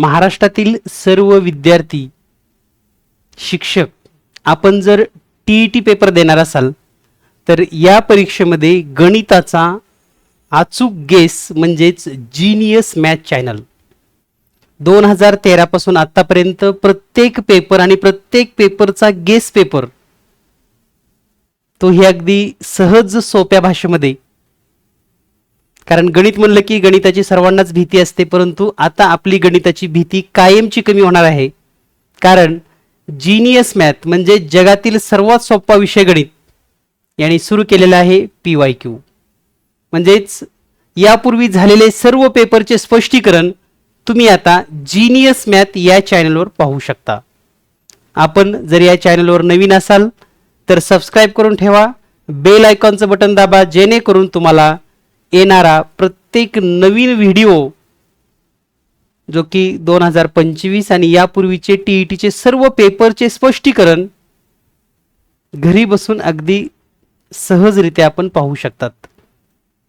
महाराष्ट्रातील सर्व विद्यार्थी शिक्षक आपण जर टीईटी पेपर देणार असाल तर या परीक्षेमध्ये गणिताचा अचूक गेस म्हणजेच जीनियस मॅथ चॅनल 2013 पासून आतापर्यंत प्रत्येक पेपर आणि प्रत्येक पेपरचा गेस पेपर तो ही अगदी सहज सोप्या भाषेमध्ये, कारण गणित म्हणलं की गणिताची सर्वांनाच भीती असते, परंतु आता आपली गणिताची भीती कायमची कमी होणार आहे. कारण जीनियस मॅथ म्हणजे जगातील सर्वात सोपा विषय गणित यांनी सुरू केलेला आहे PYQ. म्हणजेच यापूर्वी झालेले सर्व पेपरचे स्पष्टीकरण तुम्ही आता जीनियस मॅथ या चॅनलवर पाहू शकता. आपण जर या चॅनलवर नवीन असाल तर सबस्क्राइब करून ठेवा, बेल आयकॉनचं बटन दाबा, जेणेकरून तुम्हाला येणारा प्रत्येक नवीन व्हिडिओ जो की 2025 आणि यापूर्वीचे टीईटीचे सर्व पेपरचे स्पष्टीकरण घरी बसून अगदी सहजरित्या आपण पाहू शकतात.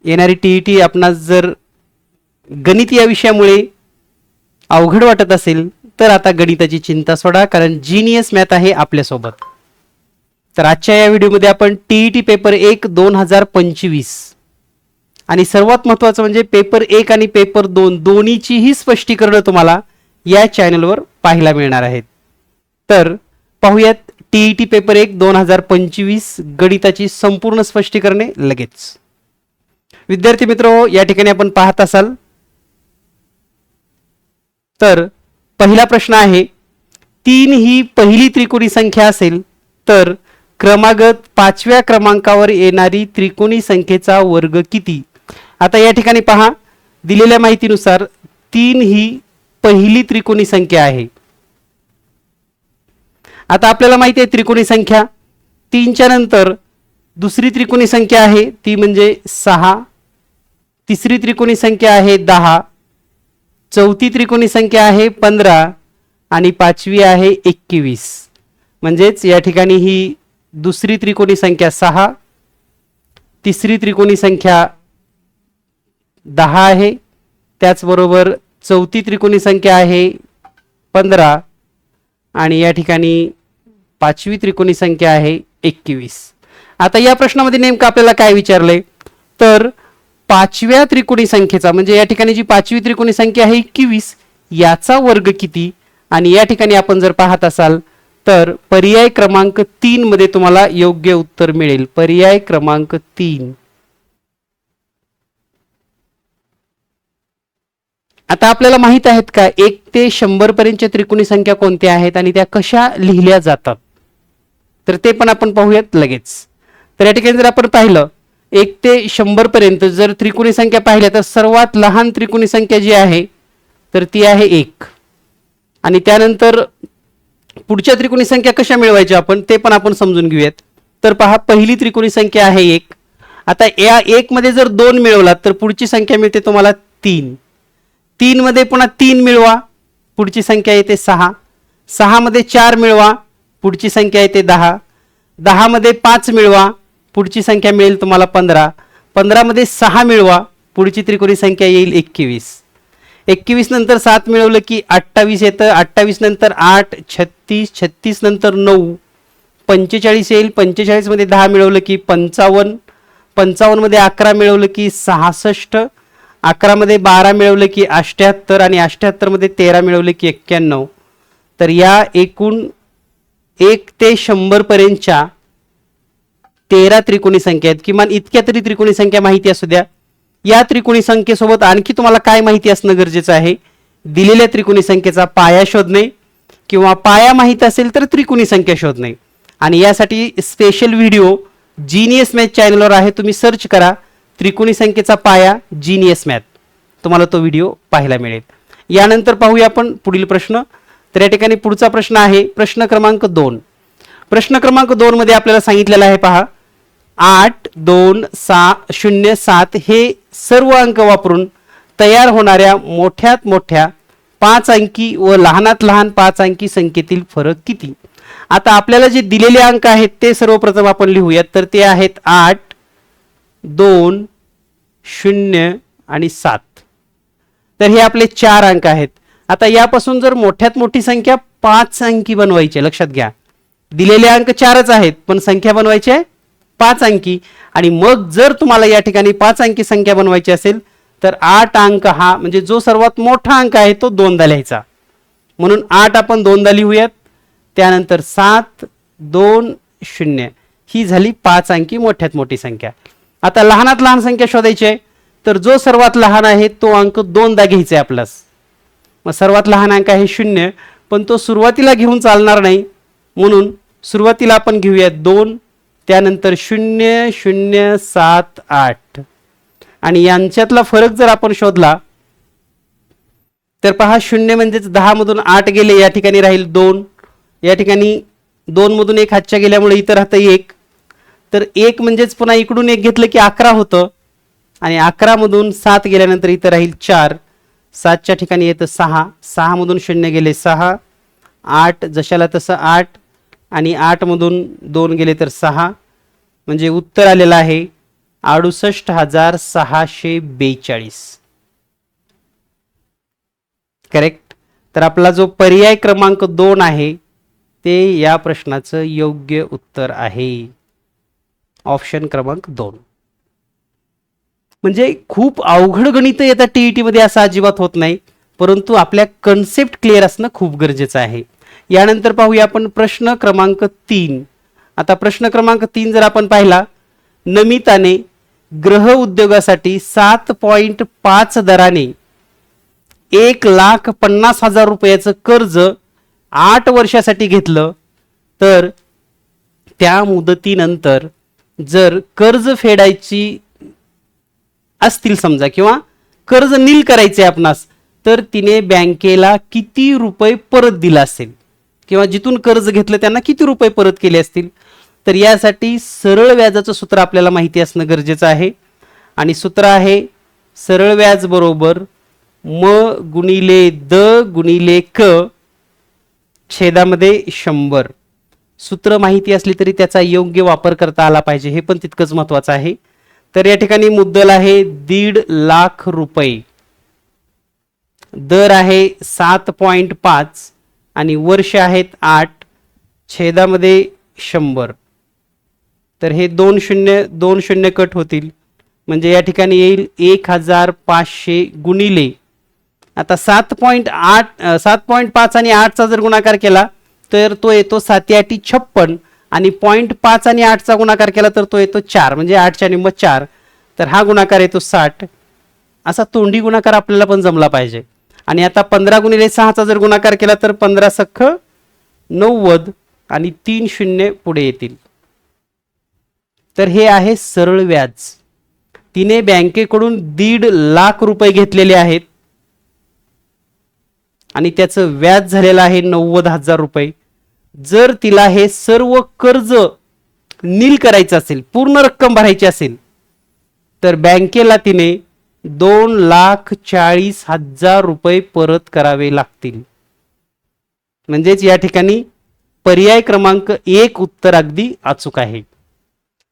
येणारी टीईटी आपणास जर गणित या विषयामुळे अवघड वाटत असेल तर आता गणिताची चिंता सोडा, कारण जीनियस मॅथ आहे आपल्यासोबत. तर आजच्या या व्हिडिओमध्ये आपण टीईटी पेपर 1 2025 आणि सर्वात महत्त्वाचं म्हणजे पेपर 1 आणि पेपर 2 दोन्हीचीही स्पष्टीकरण तुम्हाला या चॅनलवर पाहायला मिळणार आहेत. तर पाहूयात टीईटी पेपर 1 2025 गणिताची संपूर्ण स्पष्टीकरणे लगेच. विद्यार्थी मित्र, या ठिकाणी आपण पाहत असाल तर पहिला प्रश्न आहे, 3 ही पहिली त्रिकोणी संख्या असेल तर क्रमागत 5व्या क्रमांकावर येणारी त्रिकोणी संख्येचा वर्ग किती? आता या ठिकाणी पहा, दिलेल्या माहितीनुसार 3 ही पहिली त्रिकोणी संख्या आहे. आता आपल्याला माहिती आहे त्रिकोणी संख्या 3च्या नंतर दुसरी त्रिकोणी संख्या आहे ती म्हणजे 6, तिसरी त्रिकोणी संख्या आहे 10, चौथी त्रिकोणी संख्या आहे 15 आणि पाचवी आहे 21. म्हणजेच या ठिकाणी ही दुसरी त्रिकोणी संख्या 6, तिसरी त्रिकोणी संख्या 10 आहे, त्याचबरोबर चौथी त्रिकोणी संख्या आहे 15 आणि या ठिकाणी पाचवी त्रिकोणी संख्या आहे 21. आता या प्रश्नामध्ये नेमकं आपल्याला काय विचारलंय तर पाचव्या त्रिकोणी संख्येचा म्हणजे या ठिकाणी जी पाचवी त्रिकोणी संख्या आहे 21 याचा वर्ग किती? आणि या ठिकाणी आपण जर पाहत असाल तर पर्याय क्रमांक 3 मध्ये तुम्हाला योग्य उत्तर मिळेल. पर्याय क्रमांक 3. आता आपल्याला माहित आहेत का 1 ते 100 पर्यंतच्या त्रिकोणी संख्या कोणत्या आहेत आणि त्या कशा लिहिल्या जातात? तर ते पण आपण पाहूयात लगेच. तर या ठिकाणी जर आपण पाहिलं 1 ते 100 पर्यंत जर त्रिकोणी संख्या पाहिल्या तर सर्वात लहान त्रिकोणी संख्या जी आहे तर ती आहे 1. आणि त्यानंतर पुढच्या त्रिकोणी संख्या कशा मिळवायच्या आपण ते पण आपण समजून घेऊयात. तर पहा, पहिली त्रिकोणी संख्या आहे 1. आता या 1 मध्ये जर 2 मिळवलात तर पुढची संख्या मिळते तुम्हाला 3. 3 मध्ये पुन्हा 3 मिळवा, पुढची संख्या येते 6. 6 मध्ये 4 मिळवा, पुढची संख्या येते 10. 10 मध्ये 5 मिळवा, पुढची संख्या मिळेल तुम्हाला 15. 15 मध्ये 6 मिळवा, पुढची त्रिकोणी संख्या येईल 21. 21 नंतर 7 मिळवलं की 28 येतं. 28 नंतर 8, 36, 36 नंतर 9, 45 येईल. 45 मध्ये 10 मिळवलं की 55. 55 मध्ये 11 मिळवलं की 66. 11 मध्ये 12 मिळवलं की 78 आणि 78 मध्ये 13 मिळवलं की 91. तर या एकूण 1 ते 100 पर्यंतच्या 13 त्रिकोणी संख्या आहेत. किमान इतक्या तरी त्रिकोणी संख्या माहिती असू द्या. या त्रिकोणी संख्येसोबत आणखी तुम्हाला काय माहिती असणं गरजेचं आहे? दिलेल्या त्रिकोणी संख्येचा पाया शोधणे किंवा पाया माहिती असेल तर त्रिकोणी संख्या शोधणे. आणि यासाठी स्पेशल व्हिडिओ जीनियस मॅथ चॅनलवर आहे, तुम्ही सर्च करा त्रिकोणी संख्येचा पाया जीनियस मॅथ, तुम्हाला तो व्हिडिओ पाहायला मिळेल. यानंतर पाहूया आपण पुढील प्रश्न. तर या ठिकाणी पुढचा प्रश्न आहे प्रश्न क्रमांक 2. प्रश्न क्रमांक 2 मध्ये आपल्याला सांगितलेलं आहे पहा, 8, 2, 6, 0, 7 हे सर्व अंक वापरून तयार होणाऱ्या मोठ्यात मोठ्या 5 अंकी व लहानात लहान 5 अंकी संख्येतील फरक किती? आता आपल्याला जे दिलेले अंक आहेत ते सर्वप्रथम आपण लिहूयात. तर ते आहेत 8, 2, 0 आणि 7. तर हे आपले 4 अंक आहेत. आता यापासून जर मोठ्यात मोठी संख्या 5 अंकी बनवायची आहे, लक्षात घ्या दिलेले अंक 4च आहेत पण संख्या बनवायची आहे 5 अंकी. आणि मग जर तुम्हाला या ठिकाणी 5 अंकी संख्या बनवायची असेल तर 8 अंक हा म्हणजे जो सर्वात मोठा अंक आहे तो दोनदा लिहायचा. म्हणून 8 आपण दोनदा लिहूयात. त्यानंतर 7 2 0 ही झाली 5 अंकी मोठ्यात मोठी संख्या. आता लहानात लहान संख्या शोधायची आहे तर जो सर्वात लहान आहे तो अंक दोनदा घ्यायचा आहे आपल्यास. मग सर्वात लहान अंक आहे 0 पण तो सुरुवातीला घेऊन चालणार नाही म्हणून सुरुवातीला आपण घेऊयात 2 त्यानंतर 0 0 7 8 आणि यांच्यातला फरक जर आपण शोधला तर पहा 0 म्हणजेच 10 मधून 8 गेले या ठिकाणी राहील 2. या ठिकाणी 2 मधून 1 हातच्या गेल्यामुळे इथं राहतं 1. तर 1 म्हणजेच पुन्हा इकडून 1 घेतलं की 11 होतं आणि 11 मधून 7 गेल्यानंतर इथं राहील 4. 7च्या ठिकाणी येतं 6. 6 मधून 0 गेले 6. 8 जशाला तसं 8 आणि 8 मधून 2 गेले तर 6 म्हणजे उत्तर आलेलं आहे 68,642. करेक्ट. तर आपला जो पर्याय क्रमांक 2 आहे ते या प्रश्नाचं योग्य उत्तर आहे. ऑप्शन क्रमांक 2. म्हणजे खूप अवघड गणित येतात टीईटी मध्ये असं अजिबात होत नाही परंतु आपल्या कन्सेप्ट क्लिअर असणं खूप गरजेचं आहे. यानंतर पाहूया आपण प्रश्न क्रमांक 3. आता प्रश्न क्रमांक 3 जर आपण पाहिला नमिताने ग्रह उद्योगासाठी 7.5 दराने 1,50,000 रुपयाचं कर्ज 8 वर्षासाठी घेतलं तर त्या मुदतीनंतर जर कर्ज फेडायची असतील समजा किंवा कर्ज नील करायचे आपणास तर तिने बँकेला किती रुपये परत दिला असेल किंवा जिथून कर्ज घेतलं त्यांना किती रुपये परत केले असतील. तर यासाठी सरळ व्याजाचं सूत्र आपल्याला माहिती असणं गरजेचं आहे आणि सूत्र आहे सरळ व्याज बरोबर म गुणिले द गुणिले क छेदामध्ये 100. सूत्र माहिती असली तरी त्याचा योग्य वापर करता आला पाहिजे हे पण तितकंच महत्त्वाचं आहे. तर या ठिकाणी मुद्दल आहे 1.5 लाख रुपये, दर आहे 7.5 आणि वर्ष आहेत 8 छेदामध्ये 100. तर हे 2 शून्य कट होतील म्हणजे या ठिकाणी येईल 1,500 गुणिले आता 7.5 आणि 8चा जर गुणाकार केला तर तो येतो 7×8 = 56 आणि 0.5 आणि 8चा गुणाकार केला तर तो येतो 4 म्हणजे 8च्या निम्मं 4. तर हा गुणाकार येतो 60. असा तोंडी गुणाकार आपल्याला पण जमला पाहिजे. आणि आता 15 गुणिले 6चा जर गुणाकार केला तर 15 सख्ख 90 आणि 3 शून्य पुढे येतील. तर हे आहे सरळ व्याज. तिने बँकेकडून 1.5 लाख रुपये घेतलेले आहेत आणि त्याचं व्याज झालेलं आहे 90,000 रुपये. जर तिला हे सर्व कर्ज नील करायचं असेल पूर्ण रक्कम भरायची असेल तर बँकेला तिने 2,40,000 रुपये परत करावे लागतील. म्हणजेच या ठिकाणी पर्याय क्रमांक 1 उत्तर अगदी अचूक आहे.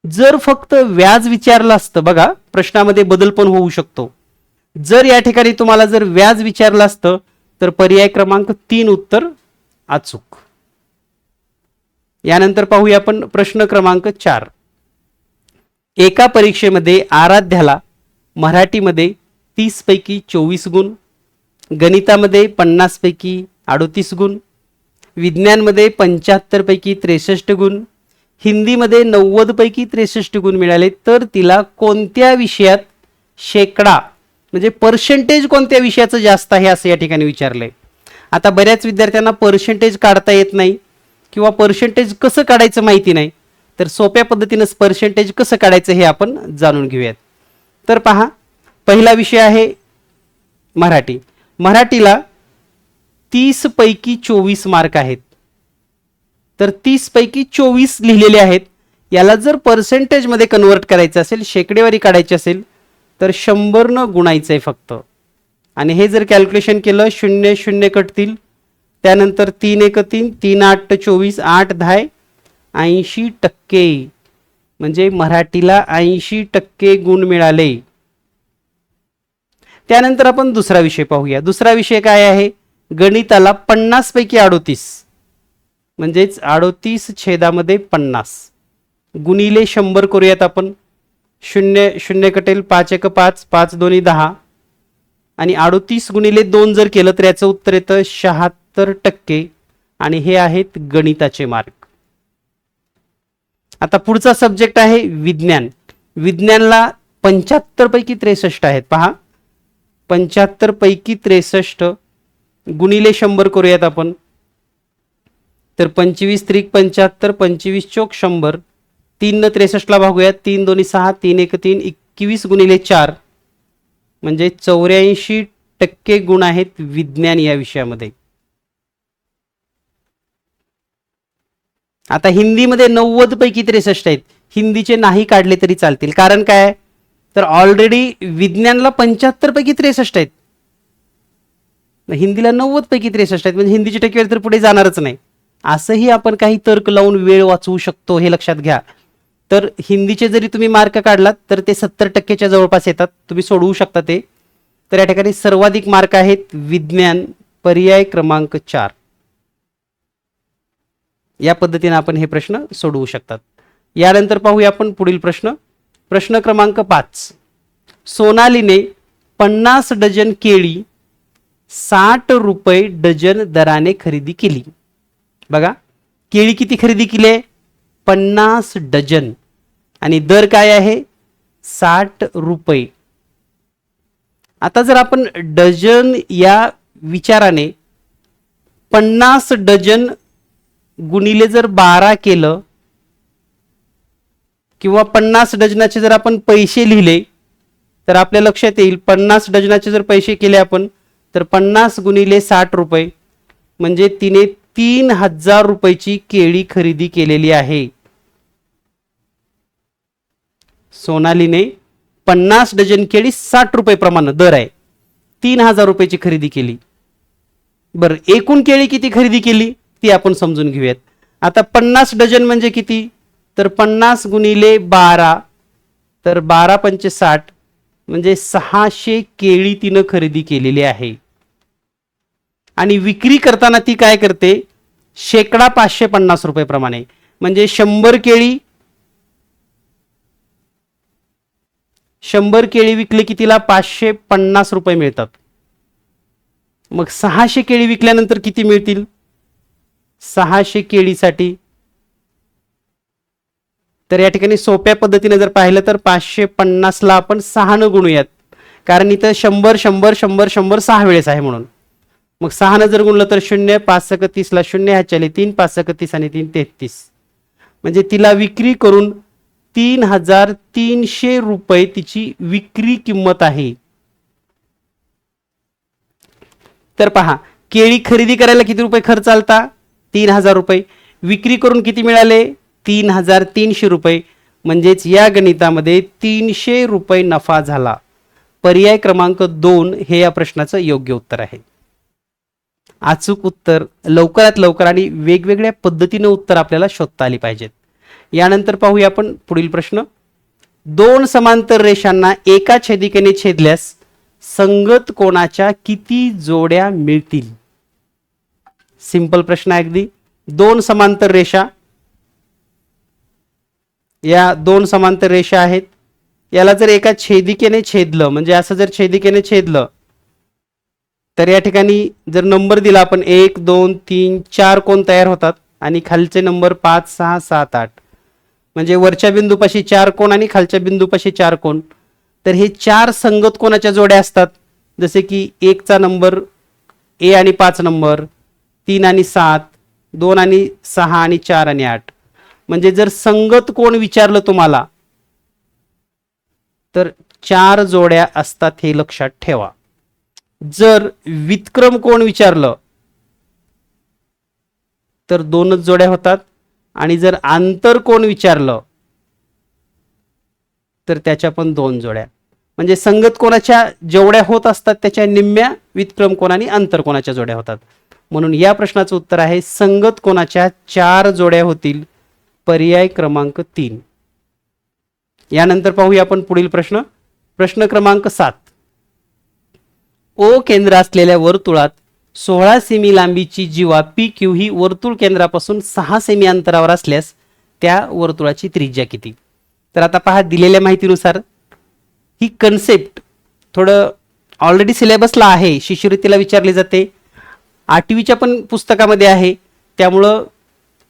जर फक्त व्याज विचारलं असतं बघा प्रश्नामध्ये बदल पण होऊ शकतो. जर या ठिकाणी तुम्हाला जर व्याज विचारलं असतं तर पर्याय क्रमांक 3 उत्तर अचूक. यानंतर पाहूया आपण प्रश्न क्रमांक 4. एका परीक्षेमध्ये आराध्याला मराठीमध्ये 30 पैकी 24 गुण, गणितामध्ये 50 पैकी 38 गुण, विज्ञानमध्ये 75 पैकी 63 गुण, हिंदीमध्ये 90 पैकी 63 गुण मिळाले तर तिला कोणत्या विषयात शेकडा म्हणजे पर्सेंटेज कोणत्या विषयाचं जास्त आहे असं या ठिकाणी विचारलंय. आता बऱ्याच विद्यार्थ्यांना पर्सेंटेज काढता येत नाही किंवा पर्सेंटेज कसं काढायचं माहिती नाही तर सोप्या पद्धतीनं पर्सेंटेज कसं काढायचं हे आपण जाणून घेऊयात. तर पहा पहिला विषय आहे मराठी. मराठीला 30 पैकी 24 मार्क आहेत. तर 30 पैकी 24 लिहिलेले आहेत. याला जर पर्सेंटेजमध्ये कन्वर्ट करायचं असेल शेकडेवारी काढायची असेल तर 100 न गुणायचं आहे फक्त. आणि हे जर कॅल्क्युलेशन केलं 0 0 कटतील त्यानंतर 3 1 3 3 8 24 8 10 80% म्हणजे मराठीला 80% गुण मिळाले. त्यानंतर आपण दुसरा विषय पाहूया. दुसरा विषय काय आहे गणिताला 50 पैकी 38 म्हणजेच 38 छेदामध्ये 50 गुणिले 100 करूयात आपण. 0 0 कटेल, 5 1 5, 5 2 10 आणि 38 गुणिले 2 जर केलं तर याचं उत्तर येतं 76%. आणि हे आहेत गणिताचे मार्क. आता पुढचा सब्जेक्ट आहे विज्ञान. विज्ञानला 75 पैकी 63 आहेत. पहा, 75 पैकी 63 गुणिले 100 करूयात आपण. तर 25 त्रिक 75, 25 चोक 100, 3 न 63 ला भागूयात. 3 2 6, 3 1 3, 21 गुणिले 4 म्हणजे 84% गुण आहेत विज्ञान या विषयामध्ये. आता हिंदीमध्ये 90 पैकी 63 आहेत. हिंदीचे नाही काढले तरी चालतील. कारण काय, तर ऑलरेडी विज्ञानला 75 पैकी 63 आहेत, हिंदीला 90 पैकी 63 आहेत, म्हणजे हिंदीची टक्केवारी तर पुढे जाणारच नाही. असंही आपण काही तर्क लावून वेळ वाचवू शकतो, हे लक्षात घ्या. तर हिंदीचे जरी तुम्ही मार्क काढलात तर ते 70%च्या जवळपास येतात, तुम्ही सोडवू शकता ते. तर या ठिकाणी सर्वाधिक मार्क आहेत विज्ञान, पर्याय क्रमांक 4. या पद्धतीने आपण हे प्रश्न सोडवू शकतात. यानंतर पाहूया आपण पुढील प्रश्न. प्रश्न क्रमांक 5. सोनालीने 50 डझन केळी 60 रुपये डझन दराने खरेदी केली. बघा, केळी किती खरेदी केली? 50 डझन आणि दर काय आहे? 60 रुपये. आता जर आपण डझन या विचाराने 50 डझन गुणिले जर 12 केलं किंवा 50 डझनाचे जर आपण पैसे लिहिले तर आपल्या लक्षात येईल 50 डझनाचे जर पैसे केले आपण तर 50 गुणिले 60 रुपये म्हणजे तिने 3000 रुपयाची केळी खरेदी केलेली आहे. सोनालीने 50 डझन केळी 60 रुपये प्रमाणे दर आहे, 3000 रुपयाची खरेदी केली. बरं, एकूण केळी किती खरेदी केली ती आपण समजून घेऊयात. आता 50 डझन म्हणजे किती? तर 50 गुणिले 12 तर 12 पंचे 60 म्हणजे 600 केळी तिनं खरेदी केलेली आहे. आणि विक्री करताना ती काय करते? शेकडा 550 रुपये प्रमाणे, म्हणजे 100 केळी विकले की तिला 550 रुपये मिळतात. मग 600 केळी विकल्यानंतर किती मिळतील? 600 केळीसाठी तर या ठिकाणी सोप्या पद्धतीने जर पाहिलं तर 550 ला आपण 6 न गुणूयात, कारण इथं 100 100 100 100 6 वेळेस आहे म्हणून. मग 6 न जर गुणलं तर 0 5 * 30 ला 0 ह्याच्याले 3 5 * 30 आणि 3 33 म्हणजे तिला विक्री करून 3300 रुपये तिची विक्री किंमत आहे. तर पहा, केळी खरेदी करायला किती रुपये खर्च आलता? 3000 रुपये. विक्री करून किती मिळाले? 3300 रुपये. म्हणजेच या गणितामध्ये 300 रुपये नफा झाला. पर्याय क्रमांक 2 हे या प्रश्नाचं योग्य उत्तर आहे. अचूक उत्तर लवकरात लवकर आणि वेगवेगळ्या पद्धतीने उत्तर आपल्याला शोधता आली पाहिजेत. यानंतर पाहूया आपण पुढील प्रश्न. 2 समांतर रेषांना एका छेदिकेने छेदल्यास संगत कोणाच्या किती जोड्या मिळतील? सिंपल प्रश्न आहे अगदी. 2 समांतर रेषा, या 2 समांतर रेषा आहेत. याला जर एका छेदिकेने छेदलं, म्हणजे असं जर छेदिकेने छेदलं तर या ठिकाणी जर नंबर दिला आपण 1 2 3 4 कोण तयार होतात आणि खालचे नंबर 5 6 7 8 म्हणजे वरच्या बिंदूपाशी 4 कोण आणि खालच्या बिंदूपाशी 4 कोण. तर हे 4 संगत कोणाच्या जोड्या असतात? जसे की 1 चा नंबर ए आणि 5 नंबर, 3 आणि 7, 2 आणि 6 आणि 4 आणि 8. म्हणजे जर संगत कोण विचारलं तुम्हाला तर 4 जोड्या असतात, हे लक्षात ठेवा. जर व्युत्क्रम कोण विचारलं तर 2च जोड्या होतात आणि जर आंतर कोण विचारलं तर त्याच्या पण 2 जोड्या. म्हणजे संगत कोणाच्या जेवढ्या होत असतात त्याच्या निम्म्या व्युत्क्रम कोण आणि आंतर कोणाच्या जोड्या होतात. म्हणून या प्रश्नाचं उत्तर आहे संगत कोणाच्या 4 जोड्या होतील. पर्याय क्रमांक 3. यानंतर पाहूया आपण पुढील प्रश्न. प्रश्न क्रमांक 7. ओ केंद्र असलेल्या वर्तुळात 16 सेमी लांबीची जीवा पी क्यू ही वर्तुळ केंद्रापासून 6 सेमी अंतरावर असल्यास त्या वर्तुळाची त्रिज्या किती? तर आता पहा, दिलेल्या माहितीनुसार ही कन्सेप्ट थोडं ऑलरेडी सिलेबसला आहे, शिष्यवृत्तीला विचारली जाते, 8वीच्या पण पुस्तकामध्ये आहे, त्यामुळं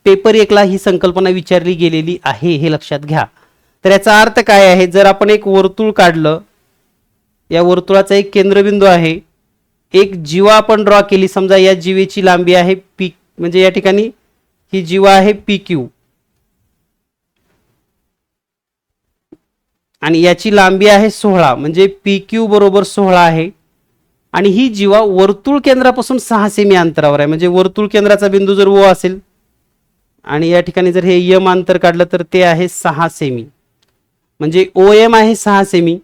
पेपर 1ला ही संकल्पना विचारली गेलेली आहे, हे लक्षात घ्या. तर याचा अर्थ काय आहे, जर आपण एक वर्तुळ काढलं, या वर्तुळाचा एक केंद्रबिंदू आहे, एक जीवा आपण ड्रॉ केली, समजा या जीवेची लांबी आहे पी, म्हणजे या ठिकाणी ही जीवा आहे पी क्यू आणि याची लांबी आहे 16, म्हणजे पी क्यू बरोबर 16 आहे आणि ही जीवा वर्तुळ केंद्रापासून 6 सेमी अंतरावर आहे. म्हणजे वर्तुळ केंद्राचा बिंदू जर ओ असेल आणि या ठिकाणी जर हे यम अंतर काढलं तर ते आहे 6 सेमी, म्हणजे ओ एम आहे 6 सेमी.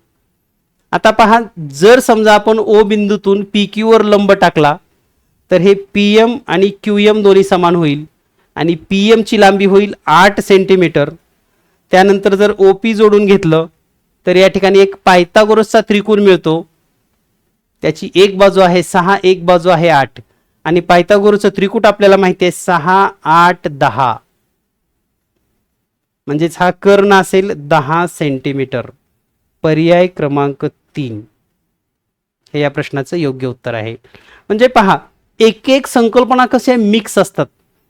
आता पहा, जर समजा आपण ओ बिंदूतून पी क्यू वर लंब टाकला तर हे पी एम आणि क्यू एम दोन्ही समान होईल आणि पी एमची लांबी होईल 8 सेंटीमीटर. त्यानंतर जर ओ पी जोडून घेतलं तर या ठिकाणी एक पायथागोरसचा त्रिकोण मिळतो, त्याची एक बाजू आहे 6, एक बाजू आहे 8 आणि पायथागोरसचं त्रिकूट आपल्याला माहिती आहे 6, 8, 10, म्हणजेच हा कर्ण असेल 10 सेंटीमीटर. पर्याय क्रमांक 3 हे या प्रश्नाचं योग्य उत्तर आहे. म्हणजे पहा, एक एक संकल्पना कशा मिक्स असतात.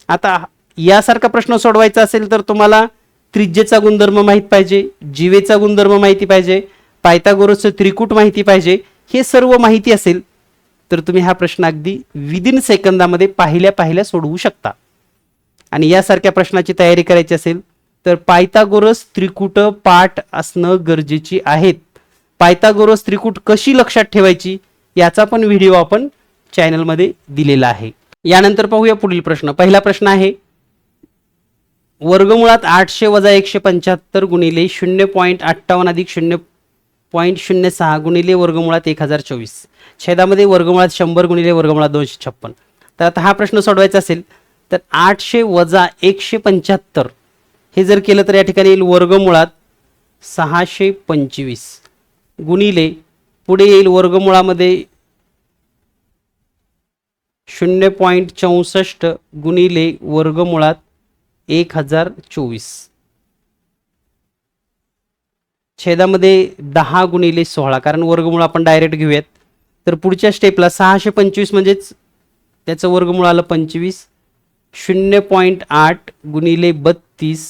आता यासारखा प्रश्न सोडवायचा असेल तर तुम्हाला त्रिज्येचा गुणधर्म माहित पाहिजे, जीवेचा गुणधर्म माहिती पाहिजे, पायथागोरसचं त्रिकूट माहिती पाहिजे. हे सर्व माहिती असेल तर तुम्ही हा प्रश्न अगदी विदिन सेकंदामध्ये पाहिल्या सोडवू शकता. आणि यासारख्या प्रश्नाची तयारी करायची असेल तर पायथागोरस त्रिकूट पाठ असणं गरजेची आहेत. पायथागोरस त्रिकूट कशी लक्षात ठेवायची याचा पण व्हिडिओ आपण चॅनलमध्ये दिलेला आहे. यानंतर पाहूया पुढील प्रश्न. पहिला प्रश्न आहे, वर्गमुळात 800 वजा 175 गुणिले 0.58 अधिक 0.06 गुणिले वर्गमुळात 1024, छेदामध्ये वर्गमुळात 100 गुणिले वर्गमुळात 256. तर आता हा प्रश्न सोडवायचा असेल तर 800 वजा 175 हे जर केलं तर या ठिकाणी येईल वर्गमुळात 625 गुणिले पुढे येईल वर्गमुळामध्ये 0.64 गुणिले वर्गमुळात 1024, छेदामध्ये 10 गुणिले 16, कारण वर्गमूळ आपण डायरेक्ट घेऊयात. तर पुढच्या स्टेपला 625 म्हणजेच त्याचं वर्गमूळ आलं 25, 0.8 गुणिले 32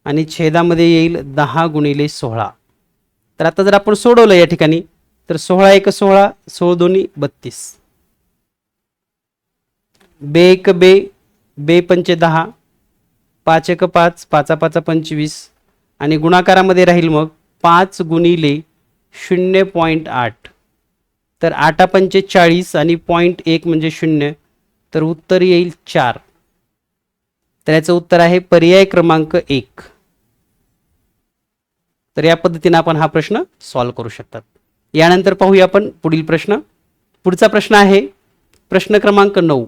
आणि छेदामध्ये येईल 10 गुणिले 16. तर आता जर आपण सोडवलं या ठिकाणी तर 16 1 16, 16 2 32, बे 1 बे, बे 5 10, 5 1 5, 5 5 25 आणि गुणाकारामध्ये राहील मग 5 गुणिले 0.8, तर 8 5 40 आणि 0.1 म्हणजे 0, तर उत्तर येईल 4. तर याचं उत्तर आहे पर्याय क्रमांक 1. तर या पद्धतीने आपण हा प्रश्न सॉल्व्ह करू शकतात. यानंतर पाहूया आपण पुढील प्रश्न. पुढचा प्रश्न आहे प्रश्न क्रमांक 9.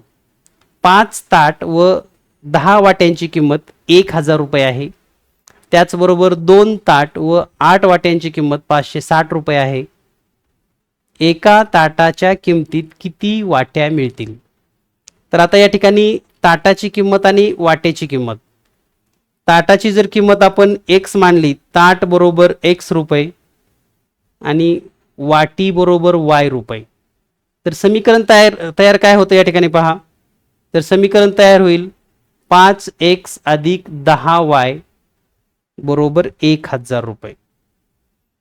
5 ताट व 10 वाट्यांची किंमत 1000 रुपये आहे. त्याचबरोबर 2 ताट व 8 वाट्यांची किंमत 560 रुपये आहे. एका ताटाच्या किमतीत किती वाट्या मिळतील? तर आता या ठिकाणी ताटाची किंमत आणि वाट्याची किंमत, ताटाची जर किंमत आपण x मानली, ताट बरोबर x रुपये आणि वाटी बरोबर y रुपये, तर समीकरण तयार काय होतं या ठिकाणी पहा. तर समीकरण तयार होईल 5x अधिक 10y बरोबर 1000 रुपये.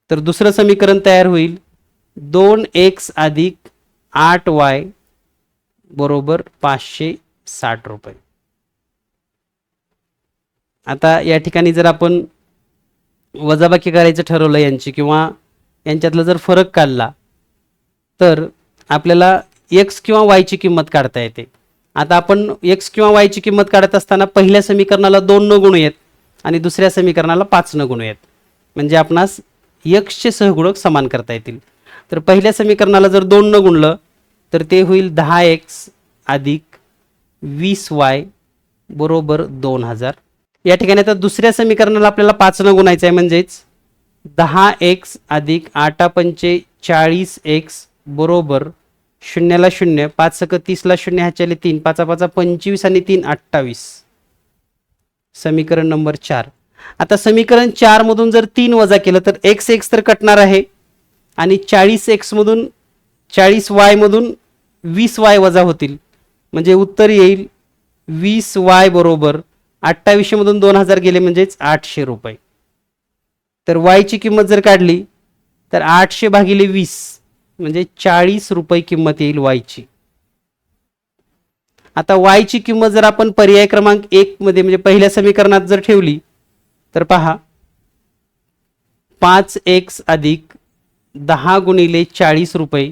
तर दुसरं समीकरण तयार होईल 2x अधिक 8y बरोबर 560 रुपये. आता या ठिकाणी जर आपण वजाबाकी करायचं ठरवलं यांची किंवा यांच्यातला जर फरक काढला तर आपल्याला x किंवा y ची किंमत काढता येते. आता आपण x किंवा y ची किंमत काढत असताना पहिल्या समीकरणाला 2 न गुणूयात आणि दुसऱ्या समीकरणाला 5 न गुणूयात, म्हणजे आपणास x चे सहगुणक समान करता येतील. तर पहिल्या समीकरणाला जर 2 न गुणलं तर ते होईल 10x अधिक 20y बरोबर 2000. या ठिकाणी आता दुसऱ्या समीकरणाला आपल्याला 5 न गुणायचं आहे, म्हणजेच 10x अधिक 8 5 40x बरोबर शून्याला शून्य, 5 सक 30 ला शून्य, ह्याच्याले 3, 5 5 25 आणि 3 28. समीकरण नंबर 4. आता समीकरण 4 मधून जर 3 वजा केलं तर x x तर कटणार आहे आणि 40x मधून 40y मधून 20y वजा होतील, म्हणजे उत्तर येईल 20y बरोबर 2800 मधून 2000 गेले म्हणजेच 800 रुपये. तर y ची किंमत जर काढली तर 800 भागिले 20 म्हणजे 40 रुपये किंमत येईल y ची. आता y ची किंमत जर आपण पर्याय क्रमांक 1 मध्ये म्हणजे पहिल्या समीकरणात जर ठेवली तर पहा 5x अधिक 10 गुणिले 40 रुपये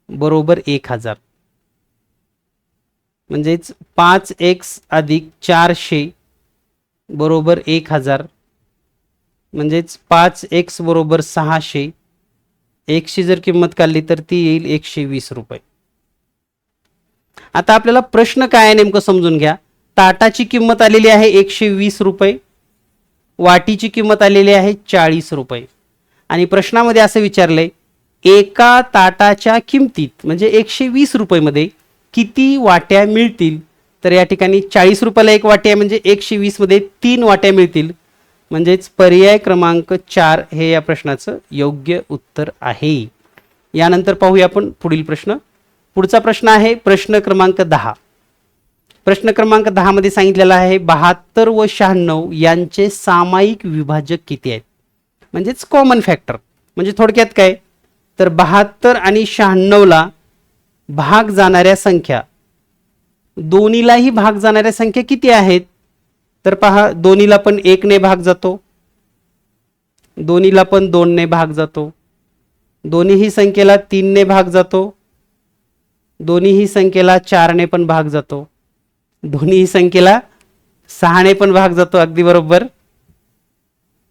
बरोबर 1000, म्हणजेच 5x अधिक 400 बरोबर 1000, म्हणजेच 5x बरोबर 600. x ची जर किंमत काढली तर ती येईल 120 रुपये. आता आपल्याला प्रश्न काय आहे नेमकं समजून घ्या. ताटाची किंमत आलेली आहे 120 रुपये, वाटीची किंमत आलेली आहे 40 रुपये आणि प्रश्नामध्ये असं विचारलंय एका ताटाच्या किमतीत म्हणजे 120 रुपये मध्ये किती वाट्या मिळतील. तर या ठिकाणी 40 रुपयाला एक वाटी आहे म्हणजे 120 मध्ये 3 वाट्या मिळतील, म्हणजेच पर्याय क्रमांक 4 हे या प्रश्नाचं योग्य उत्तर आहे. यानंतर पाहूया आपण पुढील प्रश्न. पुढचा प्रश्न आहे प्रश्न क्रमांक 10. प्रश्न क्रमांक 10 मध्ये सांगितलेला आहे 72 व 96 यांचे सामायिक विभाजक किती आहेत, म्हणजेच कॉमन फॅक्टर. म्हणजे थोडक्यात काय तर 72 आणि 96 ला भाग जाणाऱ्या संख्या, दोन्हीलाही भाग जाणाऱ्या संख्या किती आहेत. तर पहा दोन्हीला पण 1 ने भाग जातो, दोन्हीला पण 2 ने भाग जातो, दोन्हीही संख्येला 3 ने भाग जातो, दोन्हीही संख्येला 4 ने पण भाग जातो, दोन्हीही संख्येला 6 ने पण भाग जातो. अगदी बरोबर,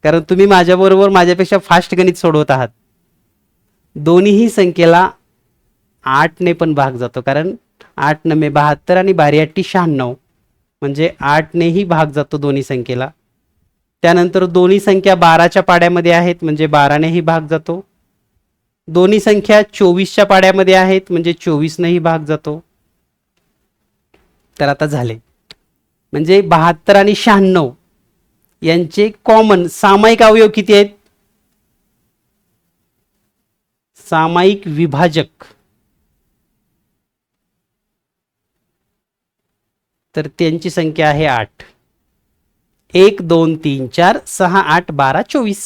कारण तुम्ही माझ्याबरोबर माझ्यापेक्षा फास्ट गणित सोडवत आहात. दोन्हीही संख्येला 8 ने पण भाग जातो, कारण 8 नमे 72 आणि 12 8 96, म्हणजे 8 नेही भाग जातो दोन्ही संख्येला. त्यानंतर दोन्ही संख्या 12च्या पाड्यामध्ये आहेत म्हणजे 12 नेही भाग जातो. दोन्ही संख्या 24च्या पाड्यामध्ये आहेत म्हणजे 24 नेही भाग जातो. तर आता झाले म्हणजे 72 आणि 96 यांचे कॉमन सामायिक अवयव किती आहेत, सामायिक विभाजक. तर त्यांची संख्या आहे 8. 1 2 3 4 6 8 12 24,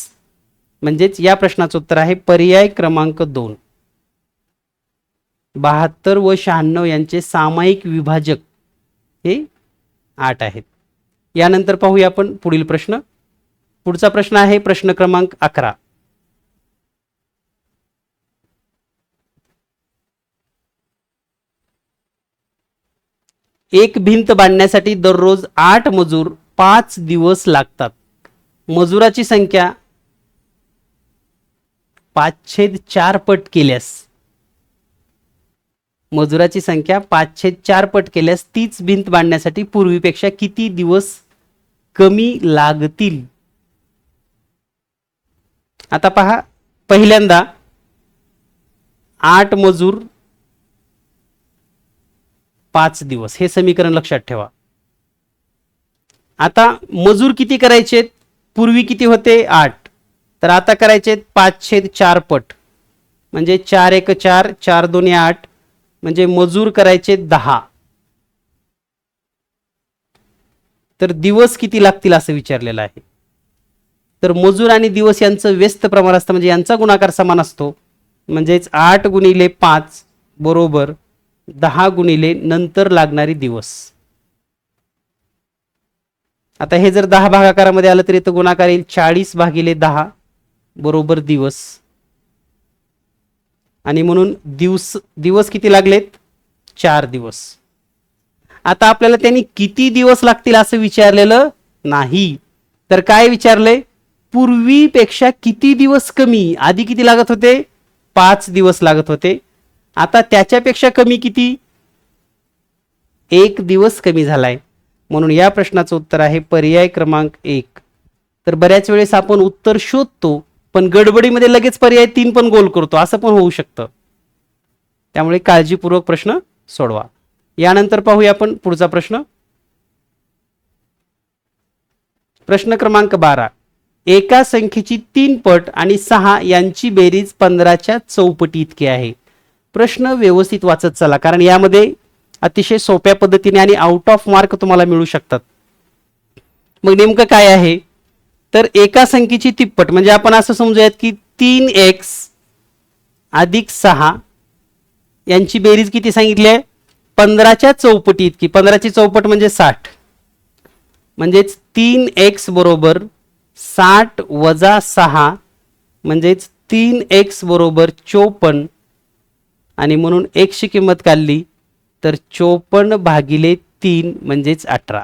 म्हणजेच या प्रश्नाचं उत्तर आहे पर्याय क्रमांक 2. 72 व 96 यांचे सामायिक विभाजक हे 8 आहेत. यानंतर पाहूया आपण पुढील प्रश्न. पुढचा प्रश्न आहे प्रश्न क्रमांक 11. एक भिंत बांधण्यासाठी दररोज 8 मजूर 5 दिवस लागतात. मजुराची संख्या 5/4 पट केल्यास, मजुराची संख्या 5/4 पट केल्यास तीच भिंत बांधण्यासाठी पूर्वीपेक्षा किती दिवस कमी लागतील. आता पहा पहिल्यांदा 8 मजूर 5 दिवस हे समीकरण लक्षात ठेवा. आता मजूर किती करायचे, पूर्वी किती होते 8, तर आता करायचे 5/4 पट म्हणजे 4 1 4 4 2 8, म्हणजे मजूर करायचे 10. तर दिवस किती लागतील असं विचारलेलं आहे. तर मजूर आणि दिवस यांचं व्यस्त प्रमाण असतं म्हणजे यांचा गुणाकार समान असतो, म्हणजेच 8 गुणिले 5 बरोबर 10 गुणिले नंतर लागणारी दिवस. आता हे जर 10 भागाकारामध्ये आलं तर इथं गुणाकार येईल 40 भागिले 10 बरोबर दिवस, आणि म्हणून दिवस किती लागलेत 4 दिवस. आता आपल्याला त्यांनी किती दिवस लागतील असं विचारलेलं नाही, तर काय विचारलंय पूर्वीपेक्षा किती दिवस कमी. आधी किती लागत होते 5 दिवस लागत होते, आता त्याच्यापेक्षा कमी किती 1 दिवस कमी झालाय. म्हणून या प्रश्नाचं उत्तर आहे पर्याय क्रमांक 1. तर बऱ्याच वेळेस आपण उत्तर शोधतो पण गडबडीमध्ये लगेच पर्याय 3 पण गोल करतो, असं पण होऊ शकतं. त्यामुळे काळजीपूर्वक प्रश्न सोडवा. यानंतर पाहूया आपण पुढचा प्रश्न. प्रश्न क्रमांक 12. एका संख्येची 3 पट आणि 6 यांची बेरीज 15च्या चौपटी इतकी आहे. प्रश्न व्यवस्थित वाचत चला, कारण यामध्ये अतिशय सोप्या पद्धतीने आणि आउट ऑफ मार्क तुम्हाला मिळू शकतात. मग नेमकं काय आहे, तर एका संख्येची तिप्पट म्हणजे आपण असं समजूयात की 3x अधिक 6 यांची बेरीज किती सांगितली आहे, 15च्या चौपटी इतकी. 15ची चौपट म्हणजे 60, म्हणजेच 3x बरोबर 60 वजा 6 म्हणजेच 3x बरोबर 54, आणि म्हणून x ची किंमत काढली तर 54 भागिले 3 म्हणजेच 18.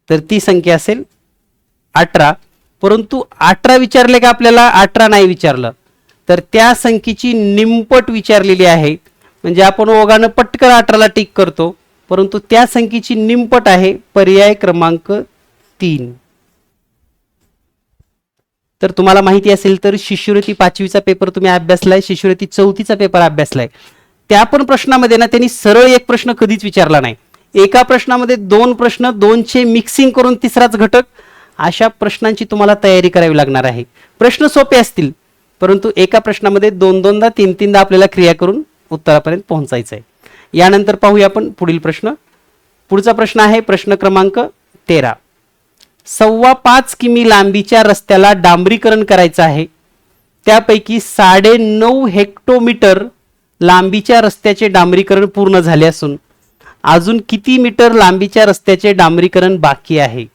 तर ती संख्या असेल 18. परंतु 18 विचारले का आपल्याला, 18 नाही विचारलं, तर त्या संख्येची निमपट विचारलेली आहे. म्हणजे आपण ओघानं पटकन 18ला टिक करतो, परंतु त्या संख्येची निमपट आहे पर्याय क्रमांक 3. तर तुम्हाला माहिती असेल तर शिष्यवृत्ती 5वीचा पेपर तुम्ही अभ्यासलाय, शिष्यवृत्ती 4थीचा पेपर अभ्यासलाय. त्या पण प्रश्नामध्ये ना त्यांनी सरळ एक प्रश्न कधीच विचारला नाही. एका प्रश्नामध्ये 2 प्रश्न, 2चे मिक्सिंग करून तिसराच घटक, अशा प्रश्नांची तुम्हाला तयारी करावी लागणार आहे. प्रश्न सोपे असतील, परंतु एका प्रश्नामध्ये 2-2दा 3-3दा आपल्याला क्रिया करून उत्तरापर्यंत पोहोचायचं आहे. यानंतर पाहूया आपण पुढील प्रश्न. पुढचा प्रश्न आहे प्रश्न क्रमांक 13. 5.25 किमी लांबीच्या रस्त्याला डांबरीकरण करायचं आहे. त्यापैकी 9.5 हेक्टोमीटर लांबीच्या रस्त्याचे डांबरीकरण पूर्ण झाले असून अजून किती मीटर लांबीच्या रस्त्याचे डांबरीकरण बाकी आहे.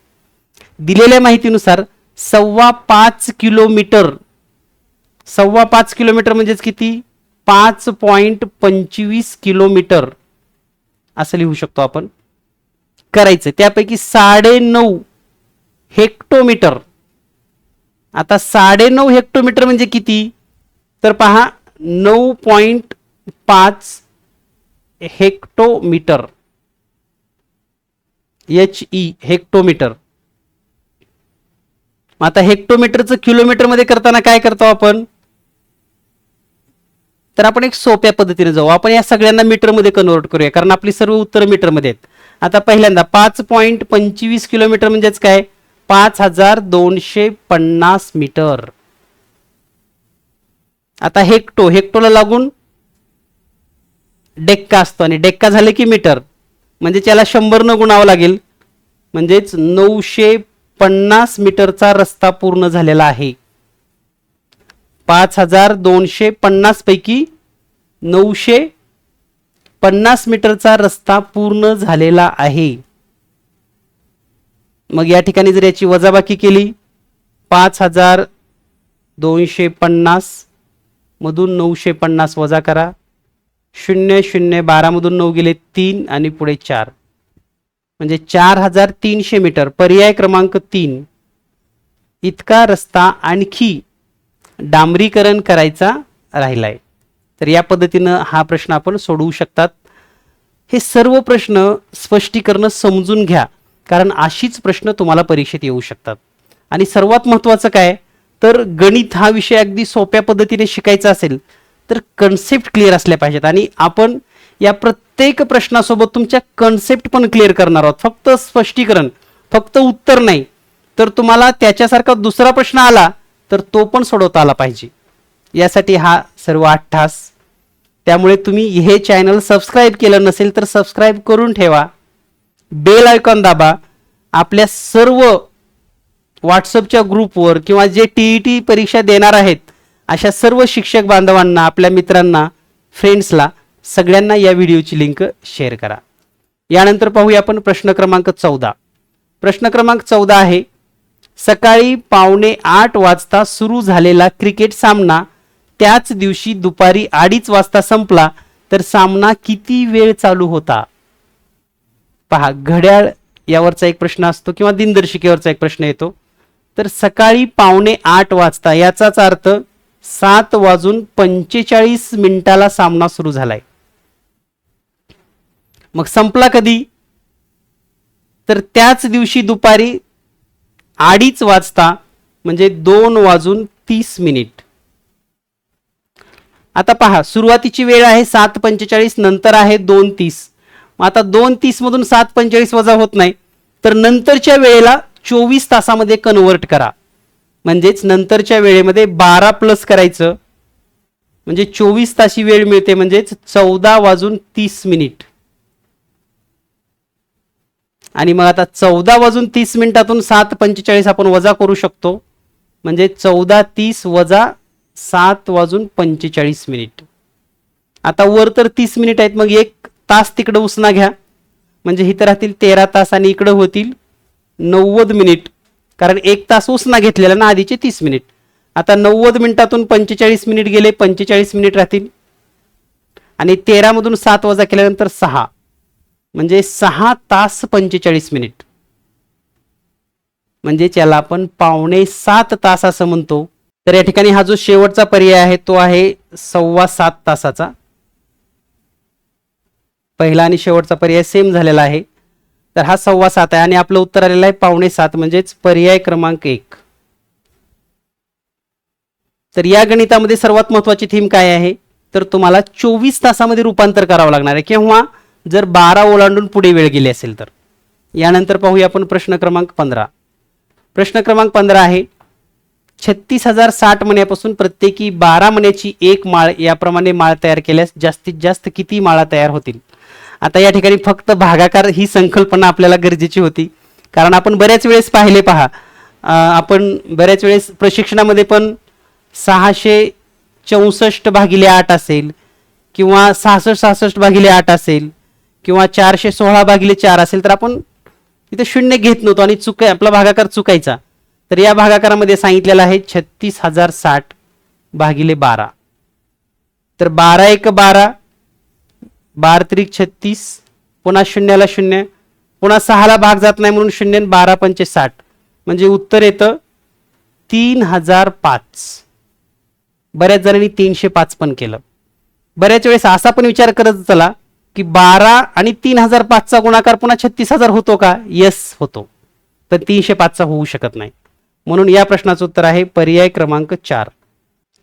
दिलेल्या माहितीनुसार 5.25 किलोमीटर, 5.25 किलोमीटर म्हणजेच किती, 5.25 किलोमीटर असं लिहू शकतो आपण, करायचं. त्यापैकी 9.5 हेक्टोमीटर. आता 9.5 हेक्टोमीटर म्हणजे किती, तर पहा 9.5 हेक्टोमीटर, हेक्टोमीटर. आता हेक्टोमीटरचं किलोमीटर मध्ये करताना काय करतो आपण, तर आपण एक सोप्या पद्धतीने जाऊ. आपण या सगळ्यांना मीटर मध्ये कन्वर्ट करूया, कारण आपली सर्व उत्तर मीटर मध्ये आहेत. आता पहिल्यांदा 5.25 किलोमीटर म्हणजेच काय, 5250 मीटर. आता हेक्टोला लागून डेक्का असतो, आणि डेक्का झाले की मीटर, म्हणजे त्याला 100 न गुणावं लागेल, म्हणजेच 950 मीटरचा रस्ता पूर्ण झालेला आहे. 5250 पैकी 950 मीटरचा रस्ता पूर्ण झालेला आहे. मग या ठिकाणी जर याची वजाबाकी केली, 5250 मधून 950 वजा करा, 0012 मधून 9 गेले 3 आणि पुढे 4, म्हणजे 4300 मीटर. पर्याय क्रमांक 3 इतका रस्ता आणखी डांबरीकरण करायचा राहिलाय. तर या पद्धतीनं हा प्रश्न आपण सोडवू शकतात. हे सर्व प्रश्न स्पष्टीकरण समजून घ्या, कारण अशीच प्रश्न तुम्हाला परीक्षेत येऊ शकतात. आणि सर्वात महत्त्वाचं काय, तर गणित हा विषय अगदी सोप्या पद्धतीने शिकायचा असेल तर कन्सेप्ट क्लिअर असल्या पाहिजेत. आणि आपण या प्रत्येक प्रश्नासोबत तुमच्या कन्सेप्ट पण क्लिअर करणार आहोत. फक्त स्पष्टीकरण, फक्त उत्तर नाही, तर तुम्हाला त्याच्यासारखा दुसरा प्रश्न आला तर तो पण सोडवता आला पाहिजे. यासाठी हा सर्व अट्टहास. त्यामुळे तुम्ही हे चॅनल सबस्क्राईब केलं नसेल तर सबस्क्राईब करून ठेवा, बेल आयकॉन दाबा. आपल्या सर्व व्हॉट्सअपच्या ग्रुपवर किंवा जे TET परीक्षा देणार आहेत अशा सर्व शिक्षक बांधवांना, आपल्या मित्रांना, फ्रेंड्सला, सगळ्यांना या व्हिडिओची लिंक शेअर करा. यानंतर पाहूया आपण प्रश्न क्रमांक 14. प्रश्न क्रमांक 14 आहे, सकाळी 7:45 वाजता सुरू झालेला क्रिकेट सामना त्याच दिवशी दुपारी 2:30 वाजता संपला तर सामना किती वेळ चालू होता. पहा, घड्याळ यावरचा एक प्रश्न असतो किंवा दिनदर्शिकेवरचा एक प्रश्न येतो. तर सकाळी 7:45 वाजता याचाच अर्थ 7:45 सामना सुरू झालाय. मग संपला कधी, तर त्याच दिवशी दुपारी 2:30 वाजता, म्हणजे 2:30. आता पहा, सुरुवातीची वेळ आहे 7:45, नंतर आहे 2:30. मग आता 2:30 मधून 7:45 वजा होत नाही, तर नंतरच्या वेळेला 24 तासामध्ये कन्वर्ट करा. म्हणजेच नंतरच्या वेळेमध्ये 12 प्लस करायचं, म्हणजे 24 तासी वेळ मिळते, म्हणजेच 14:30. आणि मग आता 14:30 7:45 आपण वजा करू शकतो, म्हणजे 14:30 वजा 7:45. आता वर तर 30 मिनिट आहेत, मग 1 तास तिकडे उसना घ्या, म्हणजे इथं राहतील 13 तास आणि इकडे होतील 90 मिनिट, कारण 1 तास उसना घेतलेला ना आधीचे 30 मिनिट. आता 90 मिनिटातून 45 मिनिट गेले, 45 मिनिट राहतील, आणि 13 मधून 7 वजा केल्यानंतर 6, म्हणजे 6 तास 45 मिनिट, म्हणजे याला आपण 6.25 तास असं म्हणतो. तर या ठिकाणी हा जो शेवटचा पर्याय आहे तो आहे 7.25 तासाचा. पहिला आणि शेवटचा पर्याय सेम झालेला आहे, तर हा 7.25 आहे आणि आपलं उत्तर आलेलं आहे 6.25, म्हणजेच पर्याय क्रमांक 1. तर या गणितामध्ये सर्वात महत्वाची थीम काय आहे, तर तुम्हाला 24 तासामध्ये रूपांतर करावं लागणार आहे, किंवा जर 12 ओलांडून पुढे वेळ गेली असेल तर. यानंतर पाहूया आपण प्रश्न क्रमांक 15. प्रश्न क्रमांक 15 आहे, 36,060 मण्यापासून प्रत्येकी 12 मण्याची एक माळ याप्रमाणे माळ तयार केल्यास जास्तीत जास्त किती माळा तयार होतील. आता या ठिकाणी फक्त भागाकार ही संकल्पना आपल्याला गरजेची होती, कारण आपण बऱ्याच वेळेस पाहिले, पहा आपण बऱ्याच वेळेस प्रशिक्षणामध्ये पण 664 भागिले 8 असेल, किंवा 66 भागिले 8 असेल, किंवा 416 भागिले 4 असेल, तर आपण इथे शून्य घेत नव्हतो आणि आपला भागाकार चुकायचा. तर या भागाकारामध्ये सांगितलेलं आहे 36,060 भागिले 12. तर 12 1 12, 12 त्रिक 36, पुन्हा शून्याला शून्य, पुन्हा 6ला भाग जात नाही म्हणून 0, 12 पंचे 60, म्हणजे उत्तर येतं 3005. बऱ्याच जणांनी 305 पण केलं. बऱ्याच वेळेस असा पण विचार करत चला की 12 आणि 3005चा गुणाकार पुन्हा 36,000 होतो का? यस होतो, तर 305चा होऊ शकत नाही. म्हणून या प्रश्नाचं उत्तर आहे पर्याय क्रमांक 4.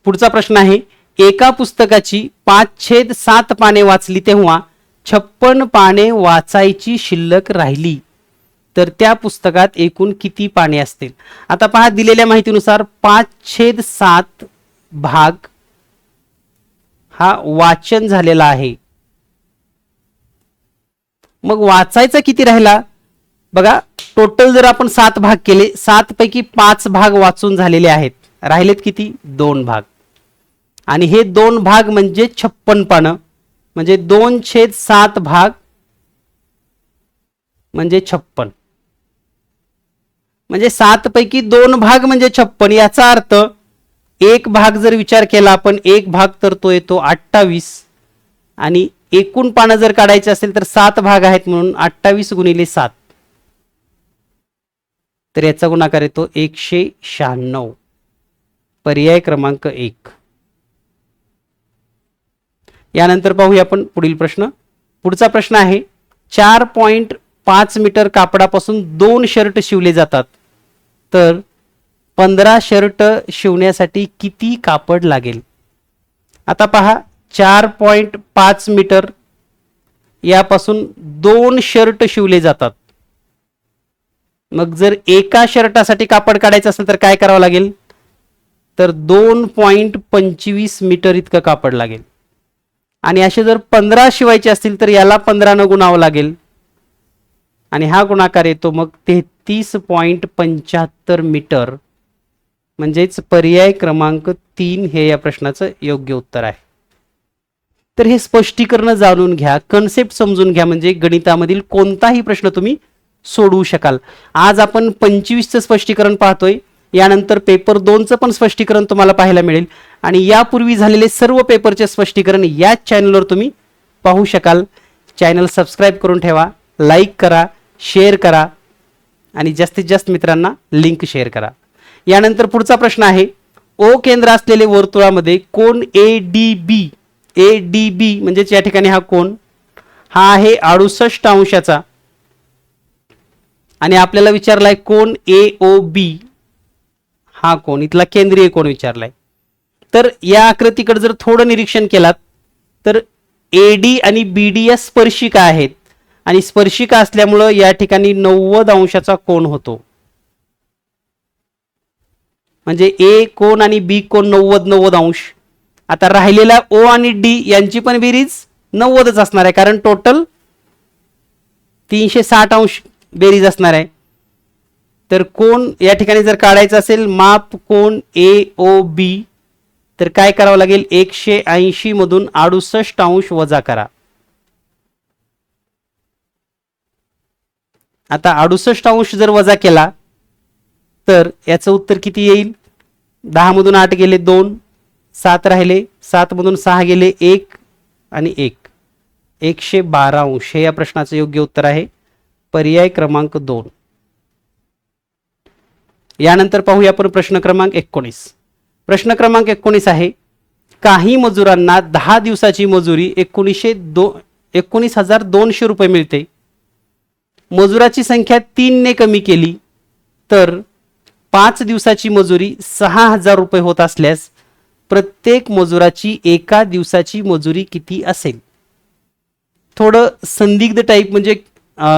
पुढचा प्रश्न आहे, एका पुस्तकाची 5/7 पाने वाचली तेव्हा 56 पाने वाचायची शिल्लक राहिली, तर त्या पुस्तकात एकूण किती पाने असतील. आता पहा, दिलेल्या माहितीनुसार 5/7 भाग हा वाचन झालेला आहे. मग वाचायचा किती राहिला बघा. टोटल जर आपण 7 भाग केले, 7 पैकी 5 भाग वाचून झालेले आहेत, राहिलेत किती? 2 भाग. आणि हे 2 भाग म्हणजे 56 पानं, म्हणजे 2/7 भाग म्हणजे 56, म्हणजे 7 पैकी 2 भाग म्हणजे 56. याचा अर्थ एक भाग जर विचार केला आपण, एक भाग तर तो येतो 28, आणि एकूण पानं जर काढायचे असेल तर 7 भाग आहेत, म्हणून 28 गुणिले 7, तर याचा गुणाकार येतो 196. पर्याय क्रमांक 1. यानंतर पाहूया आपण पुढील प्रश्न. पुढचा प्रश्न आहे, 4.5 मीटर कापडापासून 2 शर्ट शिवले जातात, तर 15 शर्ट शिवण्यासाठी किती कापड लागेल. आता पहा, 4.5 मीटर यापासून 2 शर्ट शिवले जातात. मग जर एका शर्टासाठी कापड काढायचं असेल तर काय करावं लागेल, तर 2.25 मीटर इतकं कापड लागेल. आणि असे जर 15 शिवायचे असतील तर याला 15 न गुणावं लागेल, आणि हा गुणाकार येतो मग 33.75 मीटर, म्हणजेच पर्याय क्रमांक 3 हे या प्रश्नाचं योग्य उत्तर आहे. तर हे स्पष्टीकरण जाणून घ्या, कन्सेप्ट समजून घ्या, म्हणजे गणितामधील कोणताही प्रश्न तुम्ही सोडवू शकाल. आज आपण 25चं स्पष्टीकरण पाहतोय, यानंतर पेपर 2चं पण स्पष्टीकरण तुम्हाला पाहायला मिळेल, आणि यापूर्वी झालेले सर्व पेपरचे स्पष्टीकरण याच चॅनलवर तुम्ही पाहू शकाल. चॅनल सबस्क्राईब करून ठेवा, लाईक करा, शेअर करा, आणि जास्तीत जास्त मित्रांना लिंक शेअर करा. यानंतर पुढचा प्रश्न आहे, ओ केंद्र असलेले वर्तुळामध्ये कोन ADB, ADB म्हणजेच या ठिकाणी हा कोन हा आहे 68 अंशाचा, आणि आपल्याला विचारलाय कोन AOB, हा कोन इथला केंद्रीय कोन विचारलाय. तर या आकृतीकडे जर थोडं निरीक्षण केलात तर एडी आणि बीडी या स्पर्शिका आहेत आणि स्पर्शिका असल्यामुळं या ठिकाणी 90 अंशाचा कोन होतो. म्हणजे ए कोन आणि बी कोन 90 अंश. आता राहिलेला ओ आणि डी यांची पण बेरीज 90च असणार आहे, कारण टोटल 360 अंश बेरीज असणार आहे. तर कोन या ठिकाणी जर काढायचं असेल माप कोन ए ओ बी, तर काय करावं लागेल, 180 मधून 68 अंश वजा करा. आता 68 अंश जर वजा केला तर याचं उत्तर किती येईल? 10 मधून 8 गेले 2, 7 राहिले, 7 मधून 6 गेले 1 आणि 1, 112 अंश. हे या प्रश्नाचं योग्य उत्तर आहे, पर्याय क्रमांक 2. यानंतर पाहूया आपण प्रश्न क्रमांक 19. प्रश्न क्रमांक 19 आहे, काही मजुरांना 10 दिवसाची मजुरी 19,200 रुपये मिळते. मजुराची संख्या 3 ने कमी केली तर 5 दिवसाची मजुरी 6,000 रुपये होत असल्यास प्रत्येक मजुराची एका दिवसाची मजुरी किती असेल? थोडं संदिग्ध टाईप, म्हणजे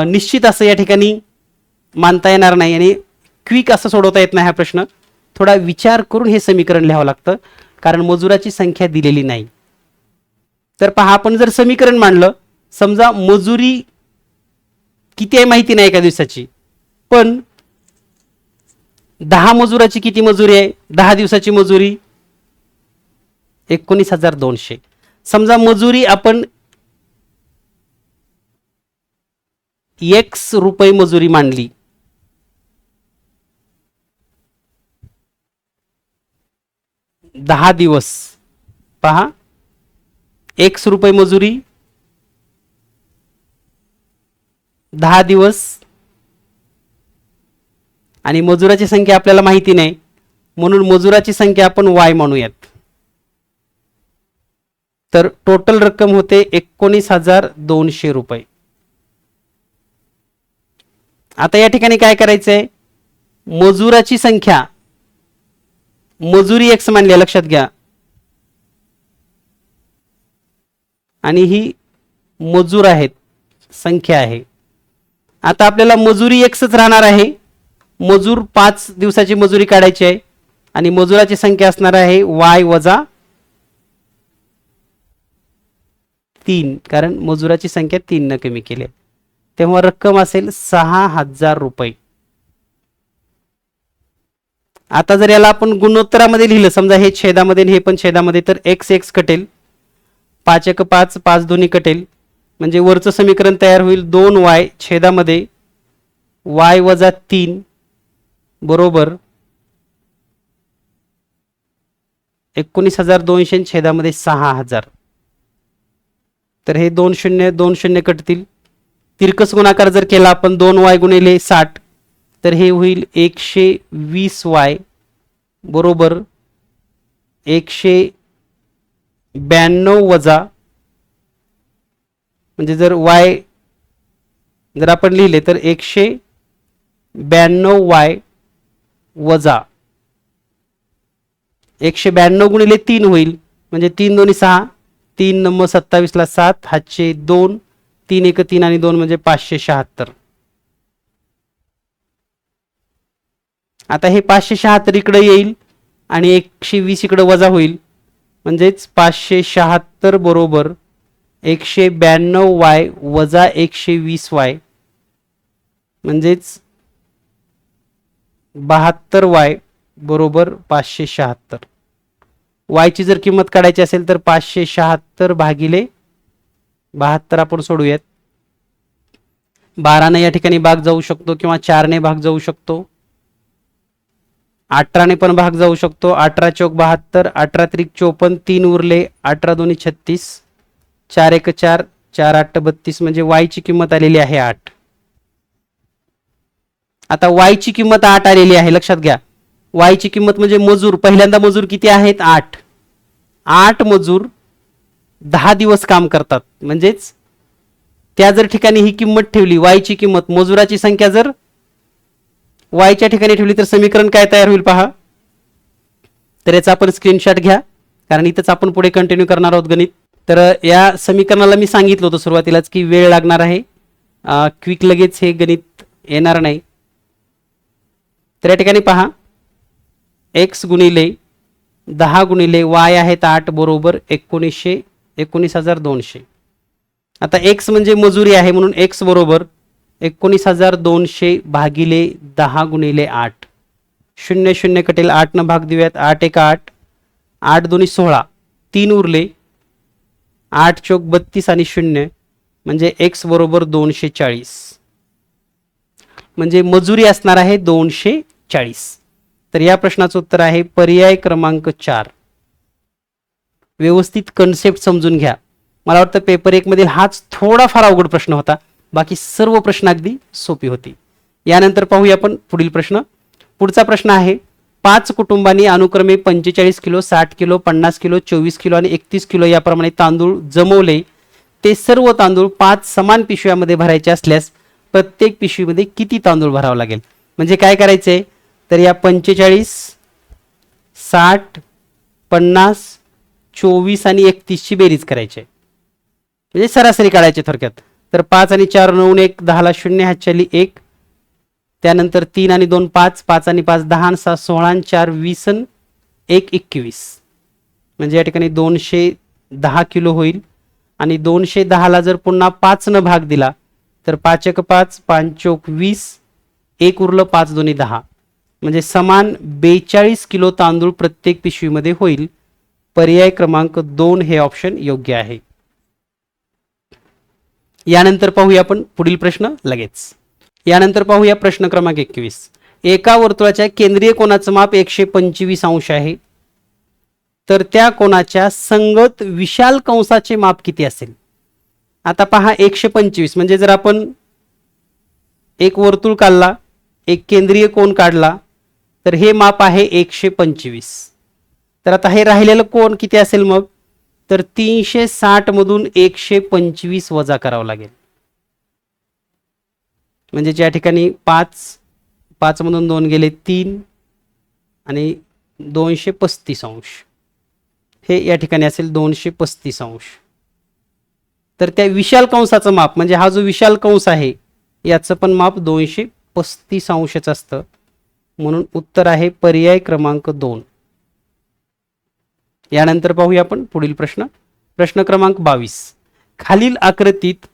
निश्चित असं या ठिकाणी मानता येणार नाही आणि क्विक असं सोडवता येत नाही हा प्रश्न. थोडा विचार करून हे समीकरण लिहावं लागतं, कारण मजुराची संख्या दिलेली नाही. तर पहा, आपण जर समीकरण मांडलं, समजा मजुरी किती आहे माहिती नाही एका दिवसाची, पण 10 मजुराची किती मजुरी आहे? 10 दिवसाची मजुरी 19,200. समजा मजुरी आपण x रुपये मजुरी मांडली, 10 दिवस. पहा, x रुपये मजुरी 10 दिवस आणि मजुराची संख्या आपल्याला माहिती नाही, म्हणून मजुराची संख्या आपण y म्हणूयात. तर टोटल रक्कम होते 19,200 रुपये. आता या ठिकाणी काय करायचंय, मजुराची संख्या, मजुरी x मानली लक्षात घ्या, आणि ही मजूर आहेत, संख्या आहे. आता आपल्याला मजुरी xच राहणार आहे. मजूर 5 दिवसाची मजुरी काढायची आहे आणि मजुराची संख्या असणार आहे y वजा 3, कारण मजुराची संख्या 3 न कमी केली, तेव्हा रक्कम असेल 6,000 रुपये. आता जर याला आपण गुणोत्तरामध्ये लिहिलं, समजा हे छेदामध्ये हे पण छेदामध्ये, तर x कटेल, 5 1 5, 5 2 कटेल, म्हणजे वरचं समीकरण तयार होईल 2y छेदामध्ये y वजा 3 बरोबर 19,200 छेदामध्ये 6,000. तर हे 2 0 कटतील. तिरकस गुणाकार जर केला आपण 2y गुणिले 60, तर हे होईल 120y बरोबर 192 वजा, म्हणजे जर y जर आपण लिहिले तर 192y वजा 192 गुणिले 3 होईल, म्हणजे 3 2 6, 3 9 27 ला 7, हातचे 2, 3 1 3 आणि 2 म्हणजे 576. आता हे 576 इकडे येईल आणि 120 इकडे वजा होईल, म्हणजेच 576 बरोबर 192y वजा 120y, म्हणजेच 72y बरोबर 576. y ची जर किंमत काढायची असेल तर 576 भागिले 72 आपण सोडूयात. 12 ने या ठिकाणी भाग जाऊ शकतो किंवा 4 ने भाग जाऊ शकतो, 18 ने पण भाग जाऊ शकतो. 18 चौक 72, 18 त्रिक 54, 3 उरले, 18 दोन्ही 36, 4 1 4, 4 8 32, म्हणजे y ची किंमत आलेली आहे 8. आता y ची किंमत 8 आलेली आहे, लक्षात घ्या. y ची किंमत म्हणजे मजूर, पहिल्यांदा मजूर किती आहेत? 8. 8 मजूर 10 दिवस काम करतात, म्हणजेच त्या जर ठिकाणी ही किंमत ठेवली, y ची किंमत, मजुराची संख्या जर y च्या ठिकाणी ठेवली, तर समीकरण काय तयार होईल पहा. तर याचा आपण स्क्रीनशॉट घ्या कारण इथंच आपण पुढे कंटिन्यू करणार आहोत गणित. तर या समीकरणाला मी सांगितलं होतं सुरुवातीलाच की वेळ लागणार आहे, क्विक लगेच हे गणित येणार नाही. तर या ठिकाणी पहा, x गुणिले 10 गुणिले y आहेत 8 बरोबर 19,200. आता x म्हणजे मजुरी आहे म्हणून x बरोबर 19,200 भागिले 10 गुणिले 8. 0 0 कटेल, 8 न भाग देऊयात, 8 1 8, 8 2 16, 3 उरले, 8 चौक 32 आणि 0 म्हणजे x बरोबर 240. म्हणजे मजुरी असणार आहे 240. तर या प्रश्नाचं उत्तर आहे पर्याय क्रमांक 4. व्यवस्थित कन्सेप्ट समजून घ्या. मला वाटतं पेपर 1 मधील हाच थोडाफार अवघड प्रश्न होता, बाकी सर्व प्रश्न अगदी सोपी होती. यानंतर पाहूया आपण पुढील प्रश्न. पुढचा प्रश्न आहे, 5 कुटुंबांनी अनुक्रमे 45 किलो, 60 किलो, 50 किलो, 24 किलो आणि 31 किलो याप्रमाणे तांदूळ जमवले. ते सर्व तांदूळ 5 समान पिशव्यामध्ये भरायचे असल्यास प्रत्येक पिशवीमध्ये किती तांदूळ भरावं लागेल? म्हणजे काय करायचंय, तर या 45, 60, 50, 24 आणि 31 ची बेरीज करायची, म्हणजे सरासरी काढायची थोडक्यात. तर 5 आणि 4 9 1 10 0 हातच्याली 1, त्यानंतर 3 आणि 2 5, 5 आणि 5 10, 6 16, 4 20, 1 21. म्हणजे या ठिकाणी 210 किलो होईल. आणि 210 ला जर पुन्हा 5 न भाग दिला तर 5 1 5, 5 चौक 20, 1 उरलं, 5 2 10, म्हणजे समान 42 किलो तांदूळ प्रत्येक पिशवीमध्ये होईल. पर्याय क्रमांक 2 हे ऑप्शन योग्य आहे. यानंतर पाहूया आपण पुढील प्रश्न लगेच. यानंतर पाहूया प्रश्न क्रमांक 21. एका वर्तुळाच्या केंद्रीय कोनाचं माप 125 अंश आहे, तर त्या कोनाच्या संगत विशाल कंसाचे माप किती असेल? आता पहा, 125 म्हणजे जर आपण एक वर्तुळ काढला, एक केंद्रीय कोन काढला, तर हे माप आहे 125. तर आता हे राहिलेलं कोन किती असेल मग? तर 360 मधून 125 वजा करावं लागेल. म्हणजे ज्या ठिकाणी 5 मधून 2 गेले 3 आणि 235 अंश, हे या ठिकाणी असेल 235 अंश. तर त्या विशाल कंसाचं माप म्हणजे हा जो विशाल कंस आहे याचं पण माप 235 अंशच असतं. म्हणून उत्तर आहे पर्याय क्रमांक 2. यानंतर पाहूया आपण पुढील प्रश्न. प्रश्न क्रमांक 22. खालील आकृतीत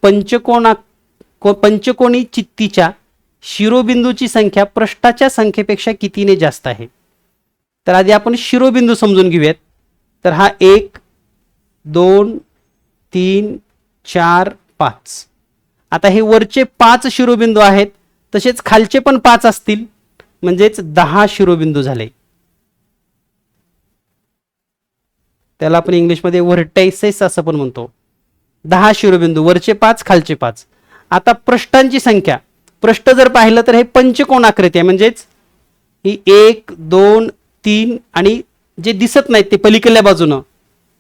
पंचकोनी चित्तीच्या शिरोबिंदूची संख्या पृष्ठाच्या संख्येपेक्षा कितीने जास्त आहे? तर आधी आपण शिरोबिंदू समजून घेऊयात. तर हा 1 2 3 4 5. आता हे वरचे 5 शिरोबिंदू आहेत, तसेच खालचे पण 5 असतील, म्हणजेच 10 शिरोबिंदू झाले. त्याला आपण इंग्लिशमध्ये व्हर्टायसेस असं पण म्हणतो. 10 शिरोबिंदू, वरचे 5 खालचे 5. आता पृष्ठांची संख्या, पृष्ठ जर पाहिलं तर हे पंचकोन आकृती आहे, म्हणजेच ही 1 2 3 आणि जे दिसत नाहीत ते पलीकडल्या बाजूनं,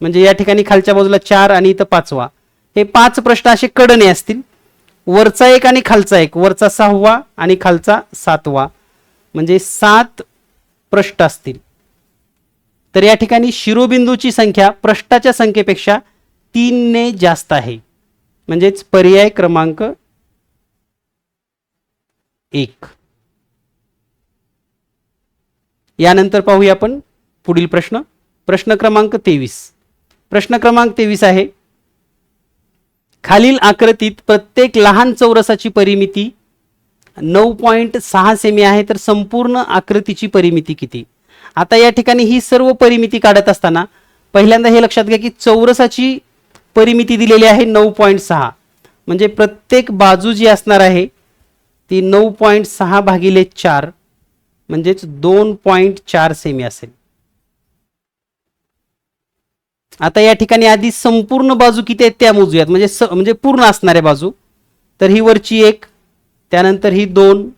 म्हणजे या ठिकाणी खालच्या बाजूला 4 आणि इथं 5वा, हे 5 पृष्ठ असे कडणे असतील. वरचा 1 आणि खालचा 1, वरचा 6वा आणि खालचा 7वा, म्हणजे 7 पृष्ठ असतील. तर या ठिकाणी शिरोबिंदूची संख्या पृष्ठाच्या संख्येपेक्षा 3 ने जास्त आहे, म्हणजेच पर्याय क्रमांक 1. यानंतर पाहूया आपण पुढील प्रश्न. प्रश्न क्रमांक 23. प्रश्न क्रमांक 23 आहे, खालील आकृतीत प्रत्येक लहान चौरसाची परिमिती 9.6 सेमी आहे, तर संपूर्ण आकृतीची परिमिती किती? आता या ठिकाणी ही सर्व परिमिती काढत असताना पहिल्यांदा हे लक्षात घ्या की चौरसाची परिमिती दिलेली आहे 9.6, म्हणजे प्रत्येक बाजू जी असणार आहे ती 9.6 भागिले 4, म्हणजेच 2.4 सेमी असेल. आता या ठिकाणी आधी संपूर्ण बाजू किती आहेत त्या मोजूयात, म्हणजे पूर्ण असणाऱ्या बाजू. तर ही वरची 1, त्यानंतर ही 2,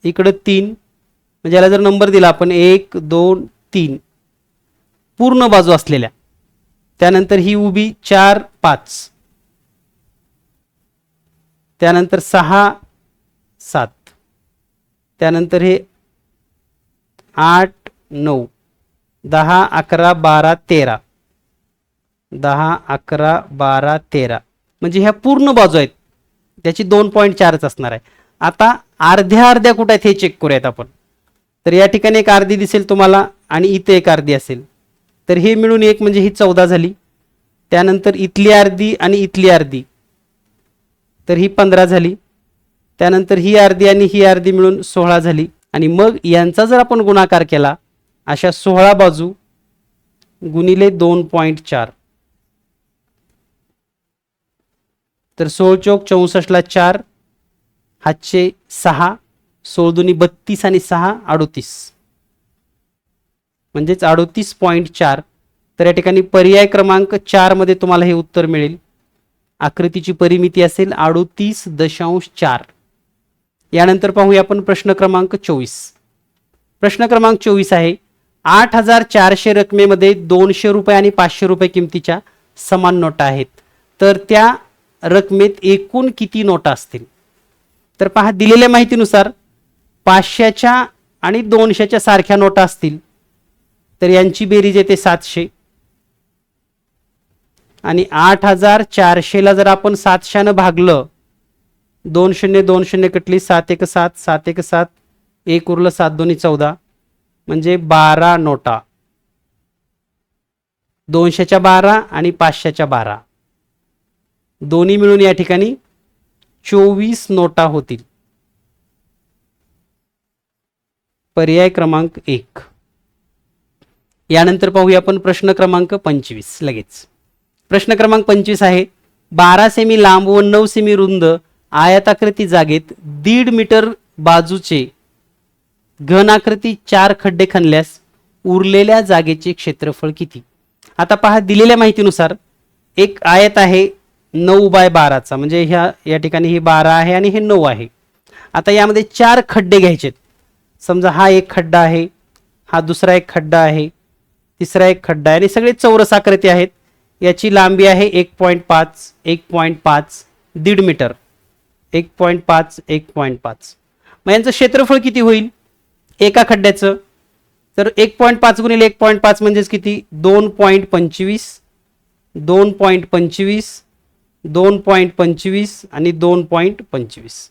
इकडं 3, म्हणजे याला जर नंबर दिला आपण 1 2 3 पूर्ण बाजू असलेल्या, त्यानंतर ही उभी 4 5, त्यानंतर 6 7, त्यानंतर हे 8 9 10 11 12 13, 10, 11, 12, 13 म्हणजे ह्या पूर्ण बाजू आहेत, त्याची 2.4च असणार आहे. आता अर्ध्या अर्ध्या कुठे आहेत हे चेक करूयात आपण. तर या ठिकाणी एक अर्धी दिसेल तुम्हाला आणि इथे एक अर्धी असेल, तर हे मिळून एक म्हणजे ही 14 झाली. त्यानंतर इथली अर्धी आणि इथली अर्धी, तर ही 15 झाली. त्यानंतर ही अर्धी आणि ही अर्धी मिळून 16 झाली. आणि मग यांचा जर आपण गुणाकार केला, अशा 16 बाजू गुणिले 2.4, तर 16 चौक 64 ला 4, हातचे 6, 16 दुनी 32 आणि 6 38, म्हणजेच 38.4. तर या ठिकाणी पर्याय क्रमांक 4 मध्ये तुम्हाला हे उत्तर मिळेल. आकृतीची परिमिती असेल 38.4. यानंतर पाहूया आपण प्रश्न क्रमांक 24. प्रश्न क्रमांक 24 आहे, 8,400 रकमेमध्ये 200 रुपये आणि 500 रुपये किमतीच्या समान नोटा आहेत, तर त्या रकमेत एकूण किती नोटा असतील? तर पहा, दिलेल्या माहितीनुसार 500च्या आणि 200च्या सारख्या नोटा असतील, तर यांची बेरीज येते 700. आणि 8,400 ला जर आपण 700 भागलं, 2 शून्य 2 शून्य कटली, 7 1 7, 7 1 7, 1 उरलं, 7 2 14, म्हणजे 12 नोटा. 200च्या 12 आणि 500च्या 12 दोन्ही मिळून या ठिकाणी 24 नोटा होतील. पर्याय क्रमांक 1. यानंतर पाहूया आपण प्रश्न क्रमांक 25 लगेच. प्रश्न क्रमांक 25 आहे, 12 सेमी लांब व 9 सेमी रुंद आयताकृती जागेत 1.5 मीटर बाजूचे घनाकृती 4 खड्डे खणल्यास उरलेल्या जागेचे क्षेत्रफळ किती? आता पहा, दिलेल्या माहितीनुसार एक आयत आहे 9x12चा, म्हणजे या ठिकाणी हे 12 आहे आणि हे 9 आहे. आता यामध्ये 4 खड्डे घ्यायचेत. समजा हा एक खड्डा आहे, हा दुसरा एक खड्डा आहे, तिसरा एक खड्डा आहे, आणि सगळे चौरस आकृती आहेत. याची लांबी आहे 1.5, 1.5, 1.5 मीटर, 1.5, 1.5. मग यांचं क्षेत्रफळ किती होईल एका खड्ड्याचं? तर 1.5 गुणिले 1.5 म्हणजेच किती? 2.25, 2.25, 2.25 आणि 2.25.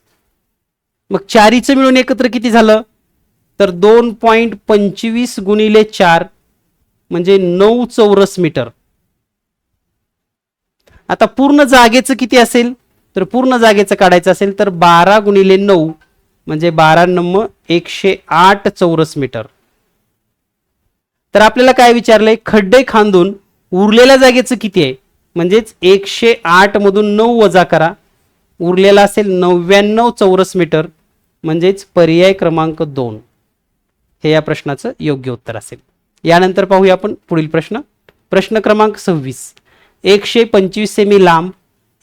मग चारीचं मिळून एकत्र किती झालं? तर 2.25 गुणिले 4 म्हणजे 9 चौरस मीटर. आता पूर्ण जागेचं किती असेल? तर पूर्ण जागेचं काढायचं असेल तर 12 गुणिले 9 म्हणजे 12 नम्म 108 चौरस मीटर. तर आपल्याला काय विचारलंय? खड्डे खांदून उरलेल्या जागेचं किती आहे? म्हणजेच 108 मधून 9 वजा करा, उरलेला असेल 99 चौरस मीटर, म्हणजेच पर्याय क्रमांक 2 हे या प्रश्नाचं योग्य उत्तर असेल. यानंतर पाहूया आपण पुढील प्रश्न. प्रश्न क्रमांक 26. 125 सेमी लांब,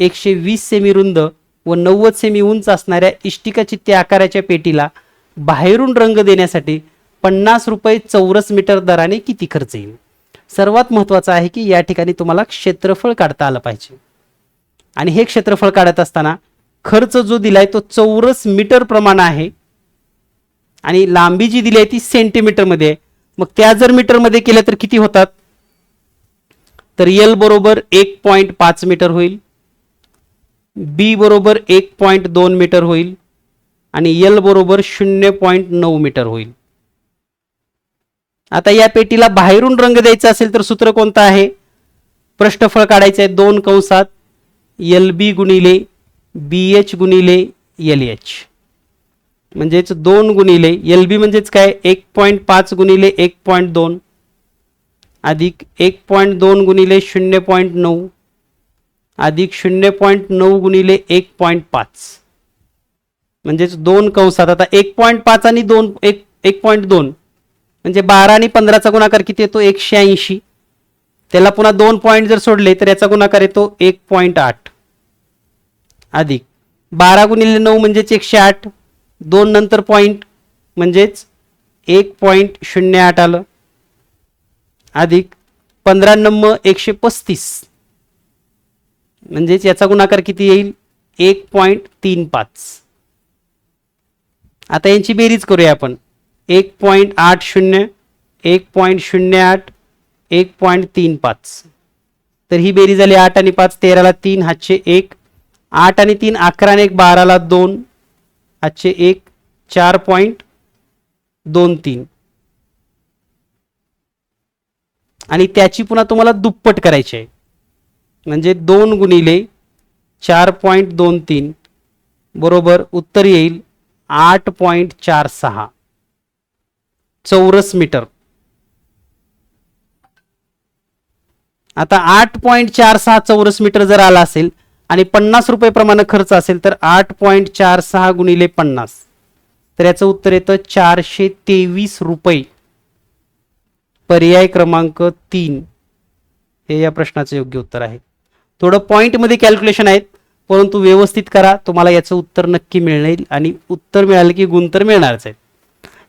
120 सेमी रुंद व 90 सेमी उंच असणाऱ्या इष्टिका चित्ते आकाराच्या पेटीला बाहेरून रंग देण्यासाठी 50 रुपये चौरस मीटर दराने किती खर्च येईल? सर्वात महत्त्वाचं आहे की या ठिकाणी तुम्हाला क्षेत्रफळ काढता आलं पाहिजे, आणि हे क्षेत्रफळ काढत असताना खर्च जो दिलाय तो चौरस मीटर प्रमाण आहे आणि लांबी जी दिली आहे ती सेंटीमीटर मध्ये आहे. मग त्या जर मीटर मध्ये केल्या तर किती होतात? तर L बरोबर 1.5 मीटर होईल, B बरोबर 1.2 मीटर होईल आणि L बरोबर 0.9 मीटर होईल. आता या पेटीला बाहेरून रंग द्यायचा असेल तर सूत्र कोणतं आहे? पृष्ठफळ काढायचं आहे 2 कंसात LB गुणिले BH गुणिले LH, म्हणजेच 2 गुणिले LB म्हणजेच काय? 1.5 गुणिले 1.2 अधिक 1.2 गुणिले 0.9 अधिक 0.9 गुणिले 1.5, म्हणजेच 2 कंसात. आता 1.5 आणि 1.2 म्हणजे 12 आणि 15चा गुणाकार किती येतो? 180. त्याला पुन्हा 2 पॉईंट जर सोडले तर याचा गुणाकार येतो 1.8 अधिक 12 गुणिले 9 म्हणजेच 108, 2 नंतर पॉईंट म्हणजेच 1.08 आलं, अधिक 15 नम्म 135 म्हणजेच याचा गुणाकार किती येईल? 1.35. आता यांची बेरीज करूया आपण. 1.80, 1.08, 1.35. तर ही बेरीज झाली 8 आणि 5 13ला 3 हातचे 1, 8 आणि 3 11 आणि 1 12ला 2 हातचे 1, 4.23 आणि त्याची पुन्हा तुम्हाला दुप्पट करायची आहे म्हणजे 2 गुणिले 4.23 बरोबर उत्तर येईल 8.46 चौरस मीटर. आता 8.46 चौरस मीटर जर आला असेल आणि 50 रुपये प्रमाणे खर्च असेल तर 8.46 गुणिले 50 तर याचं उत्तर येतं 423 रुपये. पर्याय क्रमांक 3 हे या प्रश्नाचं योग्य उत्तर आहे. थोडं पॉइंटमध्ये कॅल्क्युलेशन आहेत परंतु व्यवस्थित करा, तुम्हाला याचं उत्तर नक्की मिळेल आणि उत्तर मिळालं की गुण तर मिळणारच आहेत.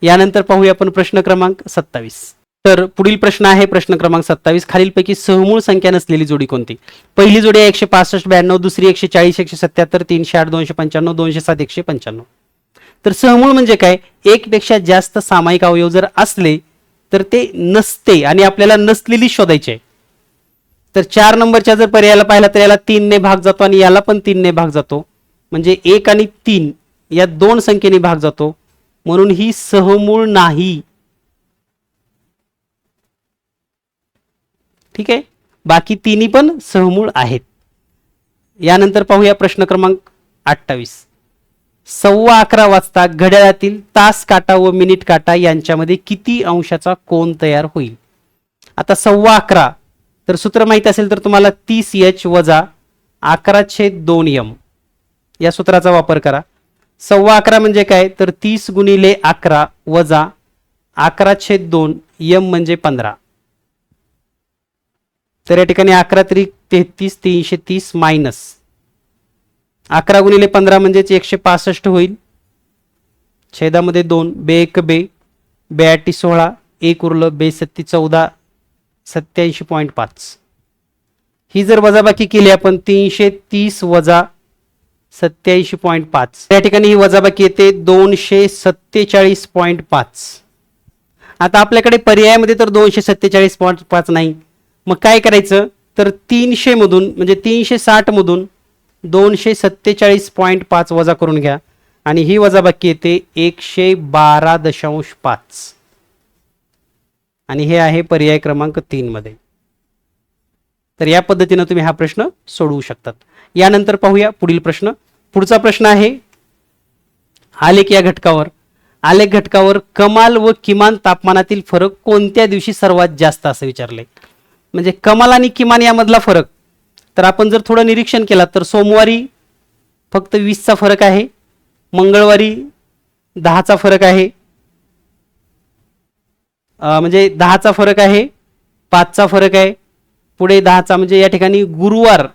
यानंतर पाहूया आपण प्रश्न क्रमांक 27. तर पुढील प्रश्न आहे प्रश्न क्रमांक 27. खालीलपैकी सहमूळ संख्या नसलेली जोडी कोणती? पहिली जोडी आहे 165 92, दुसरी 140 177, 308 295 207 195. तर सहमूळ म्हणजे काय? एक पेक्षा जास्त सामायिक अवयव जर असले तर ते नसते आणि आपल्याला नसलेली शोधायची आहे. तर 4 नंबरच्या जर पर्यायाला पाहिला तर याला 3 ने भाग जातो आणि याला पण 3 ने भाग जातो म्हणजे 1 आणि 3 या दोन संख्येने भाग जातो म्हणून ही सहमूळ नाही. ठीक आहे, बाकी तिन्ही पण सहमूळ आहेत. यानंतर पाहूया प्रश्न क्रमांक 28. 11:15 वाजता घड्याळातील तास काटा व मिनिट काटा यांच्यामध्ये किती अंशाचा कोन तयार होईल? आता 11:15 तर सूत्र माहिती असेल तर तुम्हाला 30h वजा 11/2m या सूत्राचा वापर करा. 11:15 म्हणजे काय तर 30 गुणिले 11 वजा 11/2 m म्हणजे 15. तर या ठिकाणी 11 त्रिक 33 330 मायनस 11 गुणिले 15 म्हणजेच 165 होईल. छेदामध्ये 2 बे 1 बे 82 16 1 उरलं बे 37 14 87.5. ही जर वजाबाकी केली आपण 330 वजा 87.5 या ठिकाणी ही वजाबाकी येते 247.5. आता आपल्याकडे पर्यायामध्ये तर 247.5 नाही, मग काय करायचं तर 300 मधून म्हणजे 360 मधून 247.5 वजा करून घ्या आणि ही वजाबाकी येते 112.5 आणि हे आहे पर्याय क्रमांक 3 मध्ये. तर या पद्धतीने तुम्ही हा प्रश्न सोडवू शकतात. यानंतर पाहूया पुढील प्रश्न. पुढचा प्रश्न आहे आलेख या घटकावर. आलेख घटकावर कमाल व किमान तापमानातील फरक कोणत्या दिवशी सर्वात जास्त असं विचारले. म्हणजे कमाल आणि किमान यामधला फरक तर आपण जर थोडं निरीक्षण केला तर सोमवारी फक्त 20चा फरक आहे, मंगळवारी 10चा फरक आहे, म्हणजे 10चा फरक आहे, 5चा फरक आहे, पुढे 10चा म्हणजे या ठिकाणी गुरुवार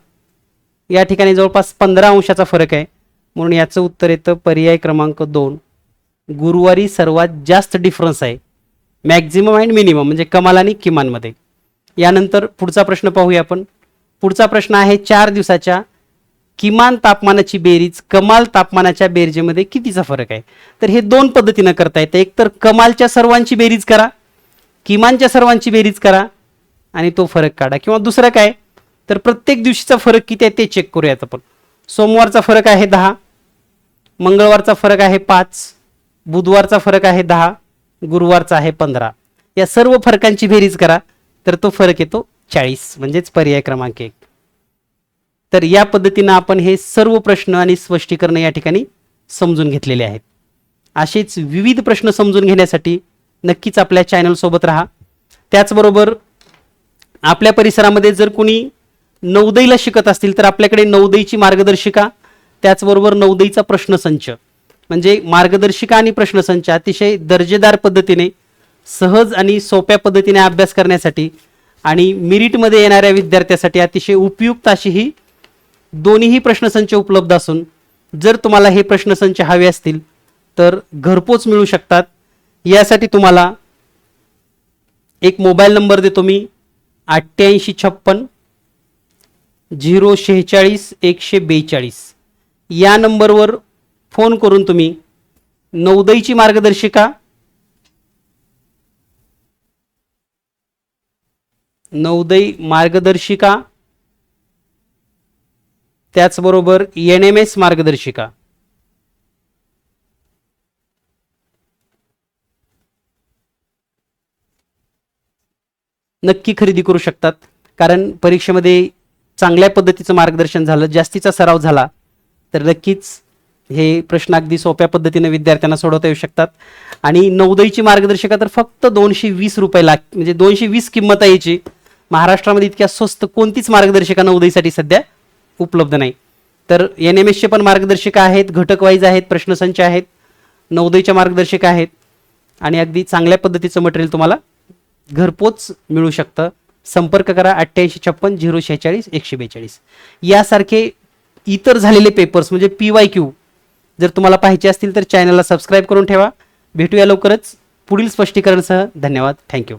या ठिकाणी जवळपास 15 अंशाचा फरक आहे म्हणून याचं उत्तर येतं पर्याय क्रमांक 2. गुरुवारी सर्वात जास्त डिफरन्स आहे मॅक्झिमम अँड मिनिमम म्हणजे कमाल आणि किमान मध्ये. यानंतर पुढचा प्रश्न पाहूया आपण. पुढचा प्रश्न आहे 4 दिवसाच्या किमान तापमानाची बेरीज कमाल तापमानाच्या बेरजेमध्ये कितीचा फरक आहे. तर हे दोन पद्धतीने करता येतं. एक तर कमालच्या सर्वांची बेरीज करा, किमानच्या सर्वांची बेरीज करा आणि तो फरक काढा, किंवा दुसरं काय तर प्रत्येक दिवशीचा फरक किती आहे ते चेक करूयात आपण. सोमवारचा फरक आहे 10, मंगळवारचा फरक आहे 5, बुधवारचा फरक आहे 10, गुरुवारचा आहे 15. या सर्व फरकांची बेरीज करा तर तो फरक येतो 40 म्हणजेच पर्याय क्रमांक 1. तर या पद्धतीने आपण हे सर्व प्रश्न आणि स्पष्टीकरण या ठिकाणी समजून घेतलेले आहेत. असेच विविध प्रश्न समजून घेण्यासाठी नक्कीच आपल्या चॅनल सोबत राहा. त्याचबरोबर आपल्या परिसरामध्ये जर कोणी नवोदयला शिकत असतील तर आपल्याकडे नवोदयची मार्गदर्शिका त्याचबरोबर नवोदयचा प्रश्नसंच म्हणजे मार्गदर्शिका आणि प्रश्नसंच अतिशय दर्जेदार पद्धतीने सहज आणि सोप्या पद्धतीने अभ्यास करण्यासाठी आणि मेरिटमध्ये येणाऱ्या विद्यार्थ्यांसाठी अतिशय उपयुक्त अशी ही दोन्हीही प्रश्नसंच उपलब्ध असून जर तुम्हाला हे प्रश्नसंच हवे असतील तर घरपोच मिळू शकतात. यासाठी तुम्हाला एक मोबाईल नंबर देतो मी 8856 046 142 या नंबरवर फोन करून तुम्ही नवोदयची मार्गदर्शिका नवोदय मार्गदर्शिका त्याचबरोबर NMS मार्गदर्शिका, नक्की खरेदी करू शकतात. कारण परीक्षेमध्ये चांगल्या पद्धतीचं मार्गदर्शन झालं, जास्तीचा सराव झाला तर नक्कीच हे प्रश्न अगदी सोप्या पद्धतीने विद्यार्थ्यांना सोडवता येऊ शकतात. आणि नवोदयची मार्गदर्शिका तर फक्त 220 रुपये म्हणजे 220 किंमत आहे याची. महाराष्ट्रामध्ये इतक्या स्वस्त कोणतीच मार्गदर्शिका नवोदयसाठी सध्या उपलब्ध नाही. तर NMSचे पण मार्गदर्शिका आहेत, घटक वाईज आहेत, प्रश्नसंच आहेत, नवोदयच्या मार्गदर्शिका आहेत आणि अगदी चांगल्या पद्धतीचं मटेरियल तुम्हाला घरपोच मिळू शकतं. संपर्क करा 8856 046 142. यासारखे इतर झालेले पेपर्स म्हणजे PYQ जर तुम्हाला पाहिजे असतील तर चॅनलला सबस्क्राईब करून ठेवा. भेटूया लवकरच पुढील स्पष्टीकरणासह. धन्यवाद. थँक्यू.